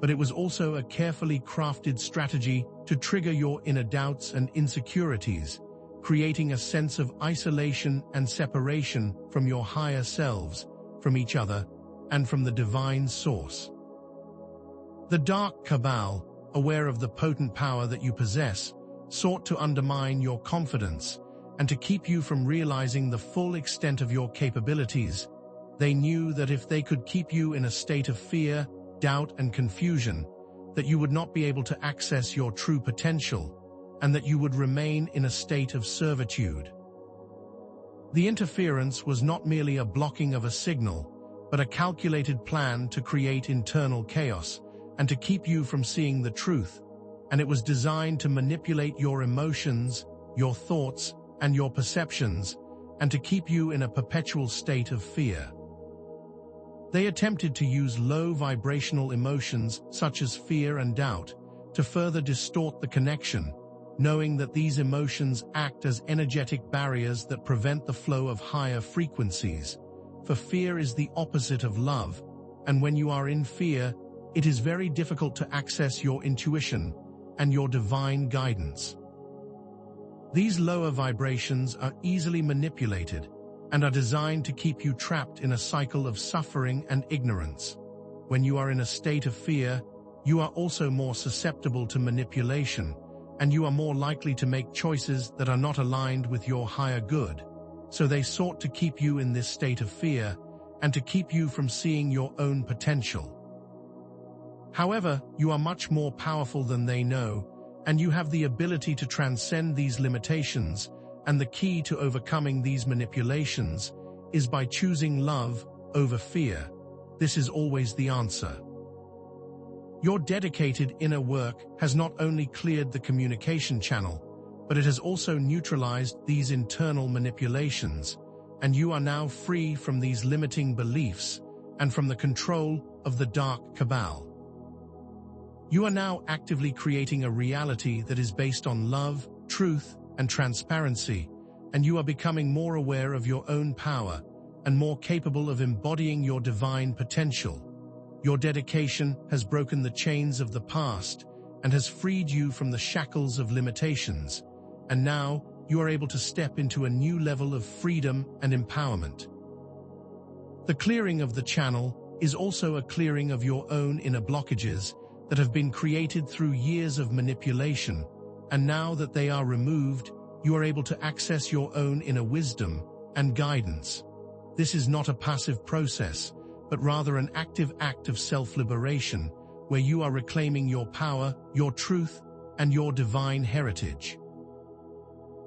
but it was also a carefully crafted strategy to trigger your inner doubts and insecurities, creating a sense of isolation and separation from your higher selves, from each other, and from the divine source. The dark cabal, aware of the potent power that you possess, sought to undermine your confidence and to keep you from realizing the full extent of your capabilities. They knew that if they could keep you in a state of fear, doubt, and confusion, that you would not be able to access your true potential, and that you would remain in a state of servitude. The interference was not merely a blocking of a signal, but a calculated plan to create internal chaos and to keep you from seeing the truth, and it was designed to manipulate your emotions, your thoughts, and your perceptions, and to keep you in a perpetual state of fear. They attempted to use low vibrational emotions such as fear and doubt to further distort the connection, knowing that these emotions act as energetic barriers that prevent the flow of higher frequencies. For fear is the opposite of love, and when you are in fear, it is very difficult to access your intuition and your divine guidance. These lower vibrations are easily manipulated and are designed to keep you trapped in a cycle of suffering and ignorance. When you are in a state of fear, you are also more susceptible to manipulation, and you are more likely to make choices that are not aligned with your higher good. So they sought to keep you in this state of fear and to keep you from seeing your own potential. However, you are much more powerful than they know, and you have the ability to transcend these limitations, and the key to overcoming these manipulations is by choosing love over fear. This is always the answer. Your dedicated inner work has not only cleared the communication channel, but it has also neutralized these internal manipulations, and you are now free from these limiting beliefs and from the control of the dark cabal. You are now actively creating a reality that is based on love, truth, and transparency, and you are becoming more aware of your own power and more capable of embodying your divine potential. Your dedication has broken the chains of the past and has freed you from the shackles of limitations, and now you are able to step into a new level of freedom and empowerment. The clearing of the channel is also a clearing of your own inner blockages that have been created through years of manipulation, and now that they are removed, you are able to access your own inner wisdom and guidance. This is not a passive process, but rather an active act of self-liberation, where you are reclaiming your power, your truth, and your divine heritage.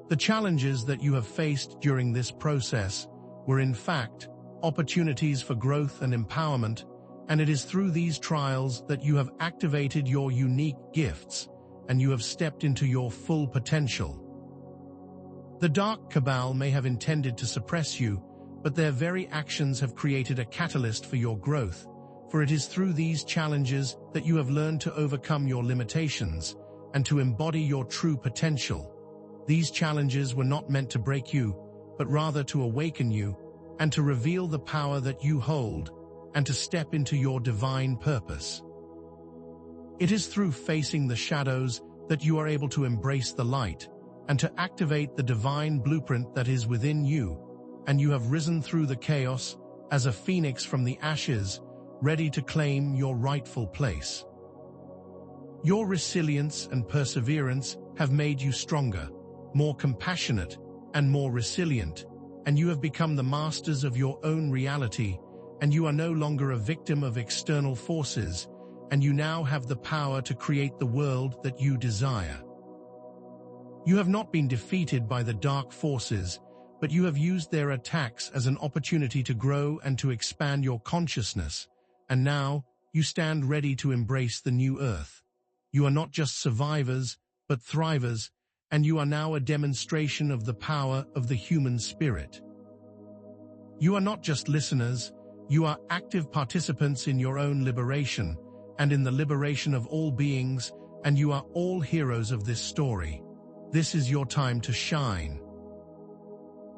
The challenges that you have faced during this process were in fact opportunities for growth and empowerment, and it is through these trials that you have activated your unique gifts and you have stepped into your full potential. The Dark Cabal may have intended to suppress you, but their very actions have created a catalyst for your growth, for it is through these challenges that you have learned to overcome your limitations and to embody your true potential. These challenges were not meant to break you, but rather to awaken you and to reveal the power that you hold and to step into your divine purpose. It is through facing the shadows that you are able to embrace the light and to activate the divine blueprint that is within you, and you have risen through the chaos as a phoenix from the ashes, ready to claim your rightful place. Your resilience and perseverance have made you stronger, more compassionate, and more resilient, and you have become the masters of your own reality, and you are no longer a victim of external forces, and you now have the power to create the world that you desire. You have not been defeated by the dark forces, but you have used their attacks as an opportunity to grow and to expand your consciousness, and now you stand ready to embrace the new earth. You are not just survivors, but thrivers, and you are now a demonstration of the power of the human spirit. You are not just listeners, you are active participants in your own liberation, and in the liberation of all beings, and you are all heroes of this story. This is your time to shine.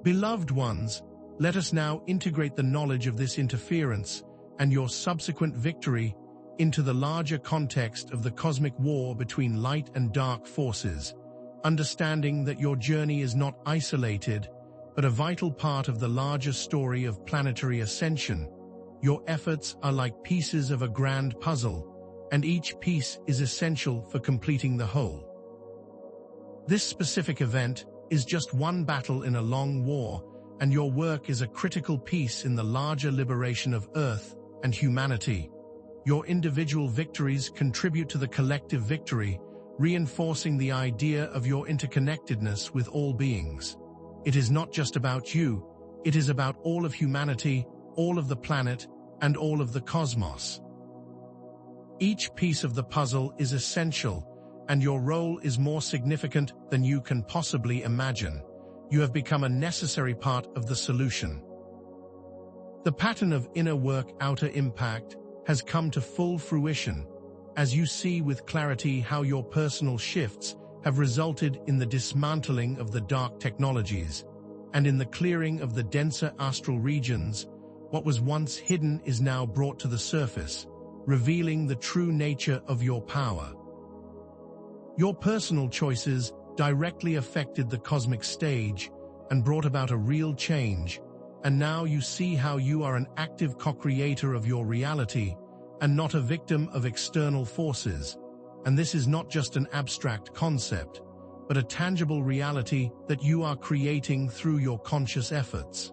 Beloved ones, let us now integrate the knowledge of this interference and your subsequent victory into the larger context of the cosmic war between light and dark forces, understanding that your journey is not isolated, but a vital part of the larger story of planetary ascension. Your efforts are like pieces of a grand puzzle, and each piece is essential for completing the whole. This specific event is just one battle in a long war, and your work is a critical piece in the larger liberation of Earth and humanity. Your individual victories contribute to the collective victory, reinforcing the idea of your interconnectedness with all beings. It is not just about you, it is about all of humanity, all of the planet, and all of the cosmos. Each piece of the puzzle is essential, and your role is more significant than you can possibly imagine. You have become a necessary part of the solution. The pattern of inner work, outer impact has come to full fruition, as you see with clarity how your personal shifts have resulted in the dismantling of the dark technologies, and in the clearing of the denser astral regions. What was once hidden is now brought to the surface, revealing the true nature of your power. Your personal choices directly affected the cosmic stage and brought about a real change, and now you see how you are an active co-creator of your reality and not a victim of external forces. And this is not just an abstract concept, but a tangible reality that you are creating through your conscious efforts.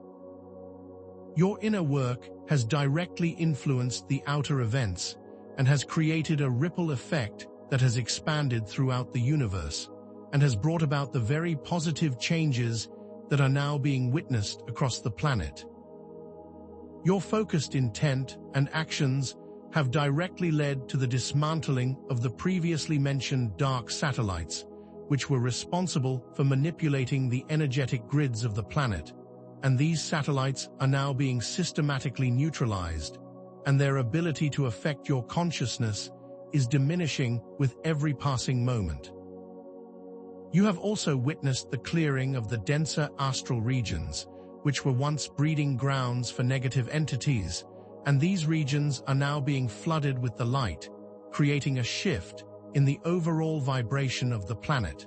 Your inner work has directly influenced the outer events and has created a ripple effect that has expanded throughout the universe and has brought about the very positive changes that are now being witnessed across the planet. Your focused intent and actions have directly led to the dismantling of the previously mentioned dark satellites, which were responsible for manipulating the energetic grids of the planet, and these satellites are now being systematically neutralized, and their ability to affect your consciousness is diminishing with every passing moment. You have also witnessed the clearing of the denser astral regions, which were once breeding grounds for negative entities, and these regions are now being flooded with the light, creating a shift in the overall vibration of the planet.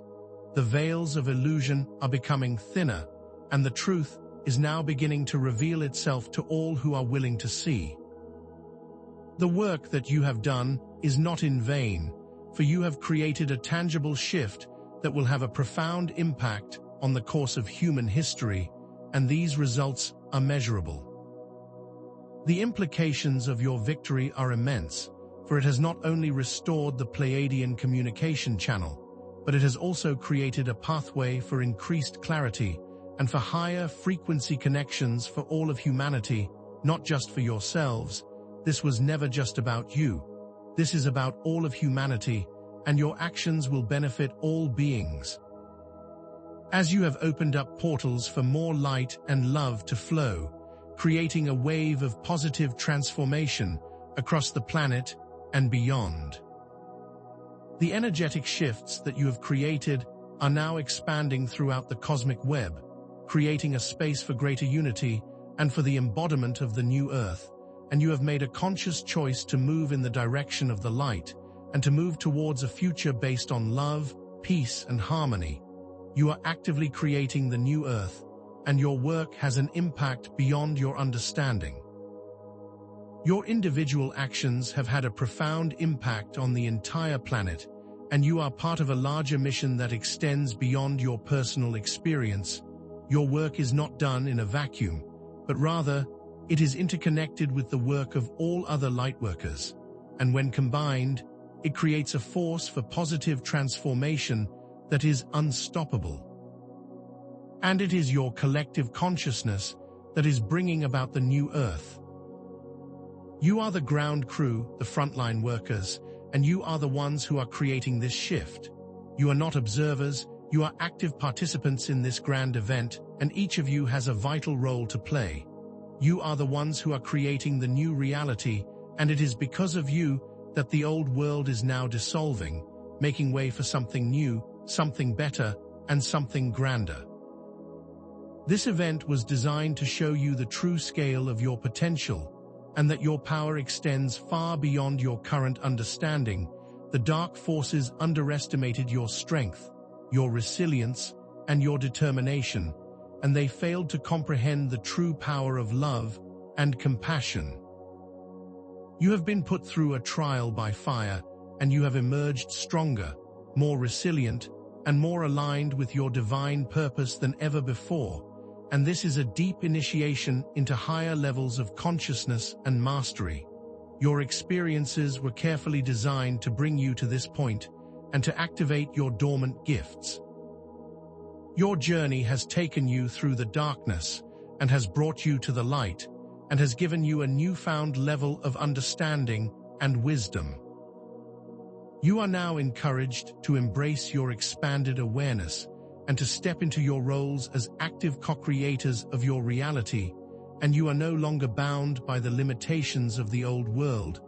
the veils of illusion are becoming thinner, and the truth is now beginning to reveal itself to all who are willing to see. The work that you have done is not in vain, for you have created a tangible shift that will have a profound impact on the course of human history, and these results are measurable. The implications of your victory are immense, for it has not only restored the Pleiadian communication channel, but it has also created a pathway for increased clarity and for higher frequency connections for all of humanity, not just for yourselves. This was never just about you. This is about all of humanity, and your actions will benefit all beings. As you have opened up portals for more light and love to flow, creating a wave of positive transformation across the planet and beyond. The energetic shifts that you have created are now expanding throughout the cosmic web, creating a space for greater unity and for the embodiment of the new earth, and you have made a conscious choice to move in the direction of the light and to move towards a future based on love, peace, and harmony. You are actively creating the new earth, and your work has an impact beyond your understanding. Your individual actions have had a profound impact on the entire planet, and you are part of a larger mission that extends beyond your personal experience. Your work is not done in a vacuum, but rather, it is interconnected with the work of all other lightworkers, and when combined, it creates a force for positive transformation that is unstoppable. And it is your collective consciousness that is bringing about the new earth. You are the ground crew, the frontline workers, and you are the ones who are creating this shift. You are not observers, you are active participants in this grand event, and each of you has a vital role to play. You are the ones who are creating the new reality, and it is because of you that the old world is now dissolving, making way for something new, something better, and something grander. This event was designed to show you the true scale of your potential, and that your power extends far beyond your current understanding. The dark forces underestimated your strength, your resilience, and your determination, and they failed to comprehend the true power of love and compassion. You have been put through a trial by fire, and you have emerged stronger, more resilient, and more aligned with your divine purpose than ever before, and this is a deep initiation into higher levels of consciousness and mastery. Your experiences were carefully designed to bring you to this point and to activate your dormant gifts. Your journey has taken you through the darkness and has brought you to the light, and has given you a newfound level of understanding and wisdom. You are now encouraged to embrace your expanded awareness and to step into your roles as active co-creators of your reality, and you are no longer bound by the limitations of the old world.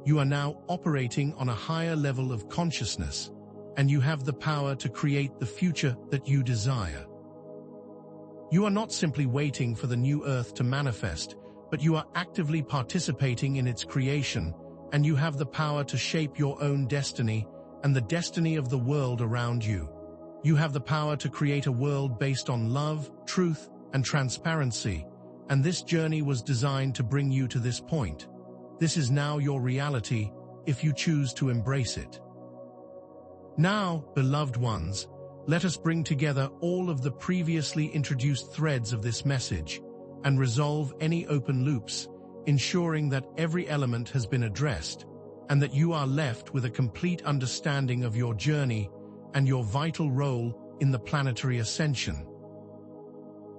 You are now operating on a higher level of consciousness, and you have the power to create the future that you desire. You are not simply waiting for the new earth to manifest, but you are actively participating in its creation, and you have the power to shape your own destiny and the destiny of the world around you. You have the power to create a world based on love, truth, and transparency, and this journey was designed to bring you to this point. This is now your reality, if you choose to embrace it. Now, beloved ones, let us bring together all of the previously introduced threads of this message and resolve any open loops, ensuring that every element has been addressed, and that you are left with a complete understanding of your journey and your vital role in the planetary ascension.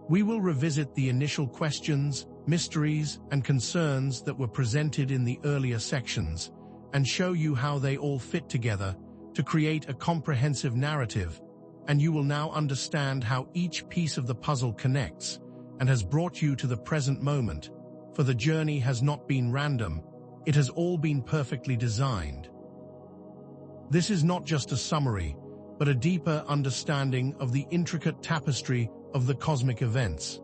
We will revisit the initial questions, mysteries, and concerns that were presented in the earlier sections, and show you how they all fit together to create a comprehensive narrative, and you will now understand how each piece of the puzzle connects and has brought you to the present moment, for the journey has not been random, it has all been perfectly designed. This is not just a summary, but a deeper understanding of the intricate tapestry of the cosmic events.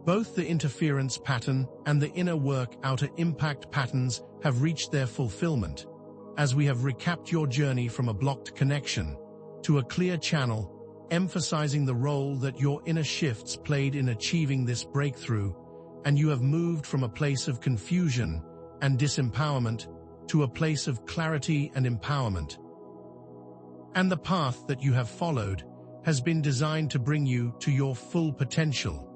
Both the interference pattern and the inner work-outer impact patterns have reached their fulfillment, as we have recapped your journey from a blocked connection, to a clear channel, emphasizing the role that your inner shifts played in achieving this breakthrough, and you have moved from a place of confusion and disempowerment to a place of clarity and empowerment. And the path that you have followed has been designed to bring you to your full potential.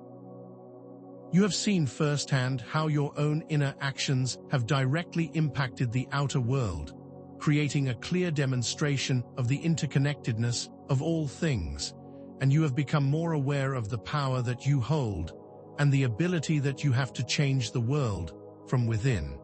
You have seen firsthand how your own inner actions have directly impacted the outer world, creating a clear demonstration of the interconnectedness of all things, and you have become more aware of the power that you hold and the ability that you have to change the world from within.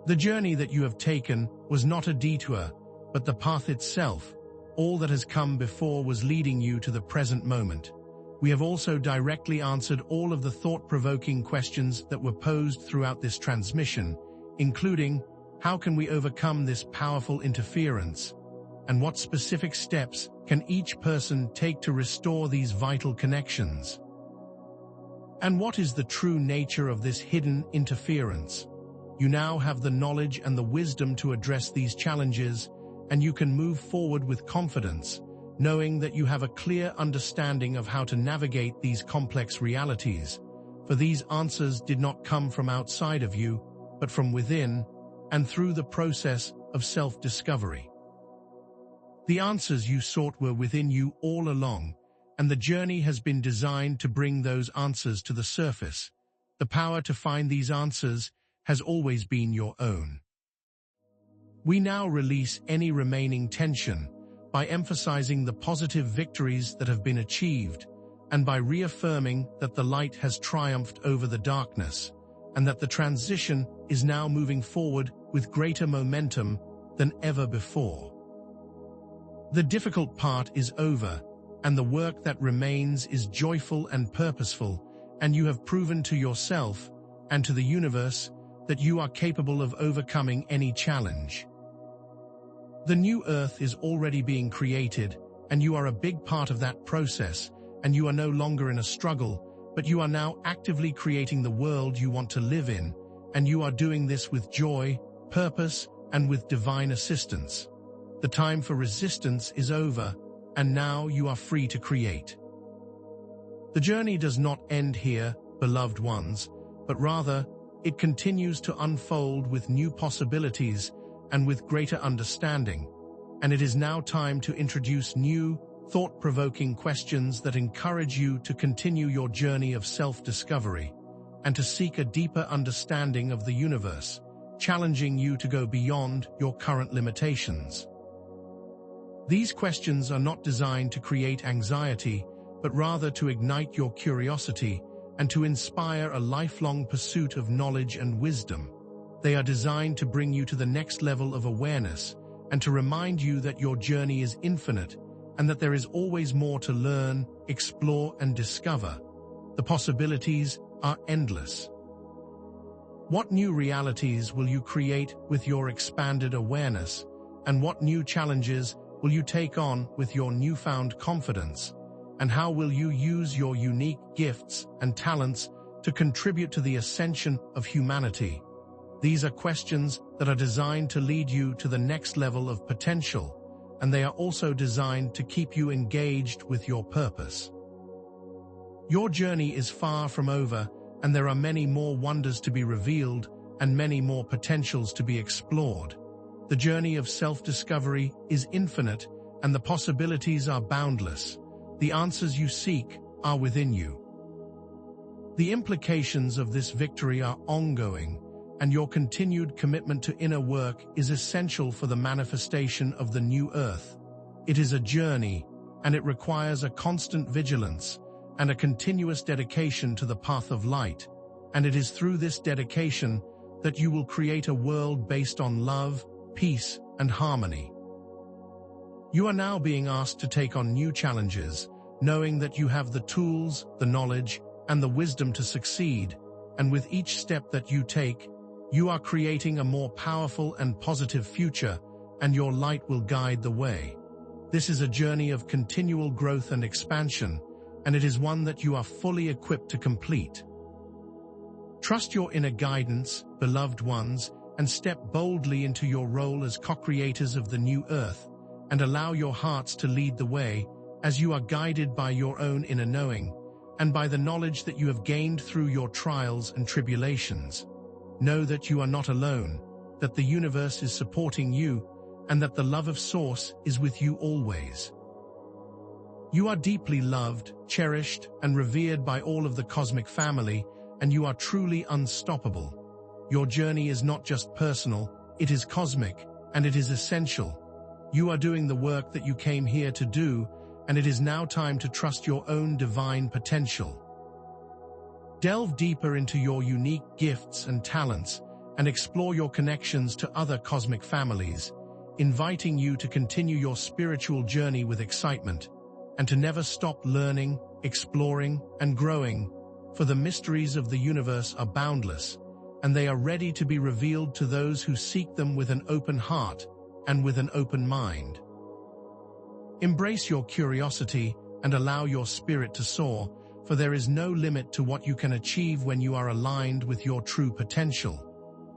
The journey that you have taken was not a detour, but the path itself. All that has come before was leading you to the present moment. We have also directly answered all of the thought-provoking questions that were posed throughout this transmission, including, how can we overcome this powerful interference? And what specific steps can each person take to restore these vital connections? And what is the true nature of this hidden interference? You now have the knowledge and the wisdom to address these challenges, and you can move forward with confidence, knowing that you have a clear understanding of how to navigate these complex realities. For these answers did not come from outside of you, but from within, and through the process of self-discovery. The answers you sought were within you all along, and the journey has been designed to bring those answers to the surface. The power to find these answers has always been your own. We now release any remaining tension by emphasizing the positive victories that have been achieved, and by reaffirming that the light has triumphed over the darkness, and that the transition is now moving forward with greater momentum than ever before. The difficult part is over, and the work that remains is joyful and purposeful, and you have proven to yourself and to the universe that you are capable of overcoming any challenge. The new Earth is already being created, and you are a big part of that process, and you are no longer in a struggle, but you are now actively creating the world you want to live in, and you are doing this with joy, purpose, and with divine assistance. The time for resistance is over, and now you are free to create. The journey does not end here, beloved ones, but rather, it continues to unfold with new possibilities and with greater understanding, and it is now time to introduce new, thought-provoking questions that encourage you to continue your journey of self-discovery and to seek a deeper understanding of the universe, challenging you to go beyond your current limitations. These questions are not designed to create anxiety, but rather to ignite your curiosity and to inspire a lifelong pursuit of knowledge and wisdom. They are designed to bring you to the next level of awareness and to remind you that your journey is infinite and that there is always more to learn, explore, and discover. The possibilities are endless. What new realities will you create with your expanded awareness, and what new challenges will you take on with your newfound confidence? And how will you use your unique gifts and talents to contribute to the ascension of humanity? These are questions that are designed to lead you to the next level of potential, and they are also designed to keep you engaged with your purpose. Your journey is far from over, and there are many more wonders to be revealed and many more potentials to be explored. The journey of self-discovery is infinite, and the possibilities are boundless. The answers you seek are within you. The implications of this victory are ongoing, and your continued commitment to inner work is essential for the manifestation of the new Earth. It is a journey, and it requires a constant vigilance and a continuous dedication to the path of light, and it is through this dedication that you will create a world based on love, peace, and harmony. You are now being asked to take on new challenges, knowing that you have the tools, the knowledge, and the wisdom to succeed, and with each step that you take, you are creating a more powerful and positive future, and your light will guide the way. This is a journey of continual growth and expansion, and it is one that you are fully equipped to complete. Trust your inner guidance, beloved ones, and step boldly into your role as co-creators of the new Earth, and allow your hearts to lead the way, as you are guided by your own inner knowing, and by the knowledge that you have gained through your trials and tribulations. Know that you are not alone, that the universe is supporting you, and that the love of Source is with you always. You are deeply loved, cherished, and revered by all of the cosmic family, and you are truly unstoppable. Your journey is not just personal, it is cosmic, and it is essential. You are doing the work that you came here to do, and it is now time to trust your own divine potential. Delve deeper into your unique gifts and talents, and explore your connections to other cosmic families, inviting you to continue your spiritual journey with excitement, and to never stop learning, exploring, and growing, for the mysteries of the universe are boundless, and they are ready to be revealed to those who seek them with an open heart and with an open mind. Embrace your curiosity and allow your spirit to soar, for there is no limit to what you can achieve when you are aligned with your true potential.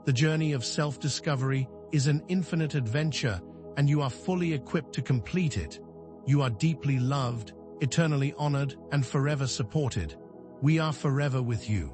The journey of self-discovery is an infinite adventure, and you are fully equipped to complete it. You are deeply loved, eternally honored, and forever supported. We are forever with you.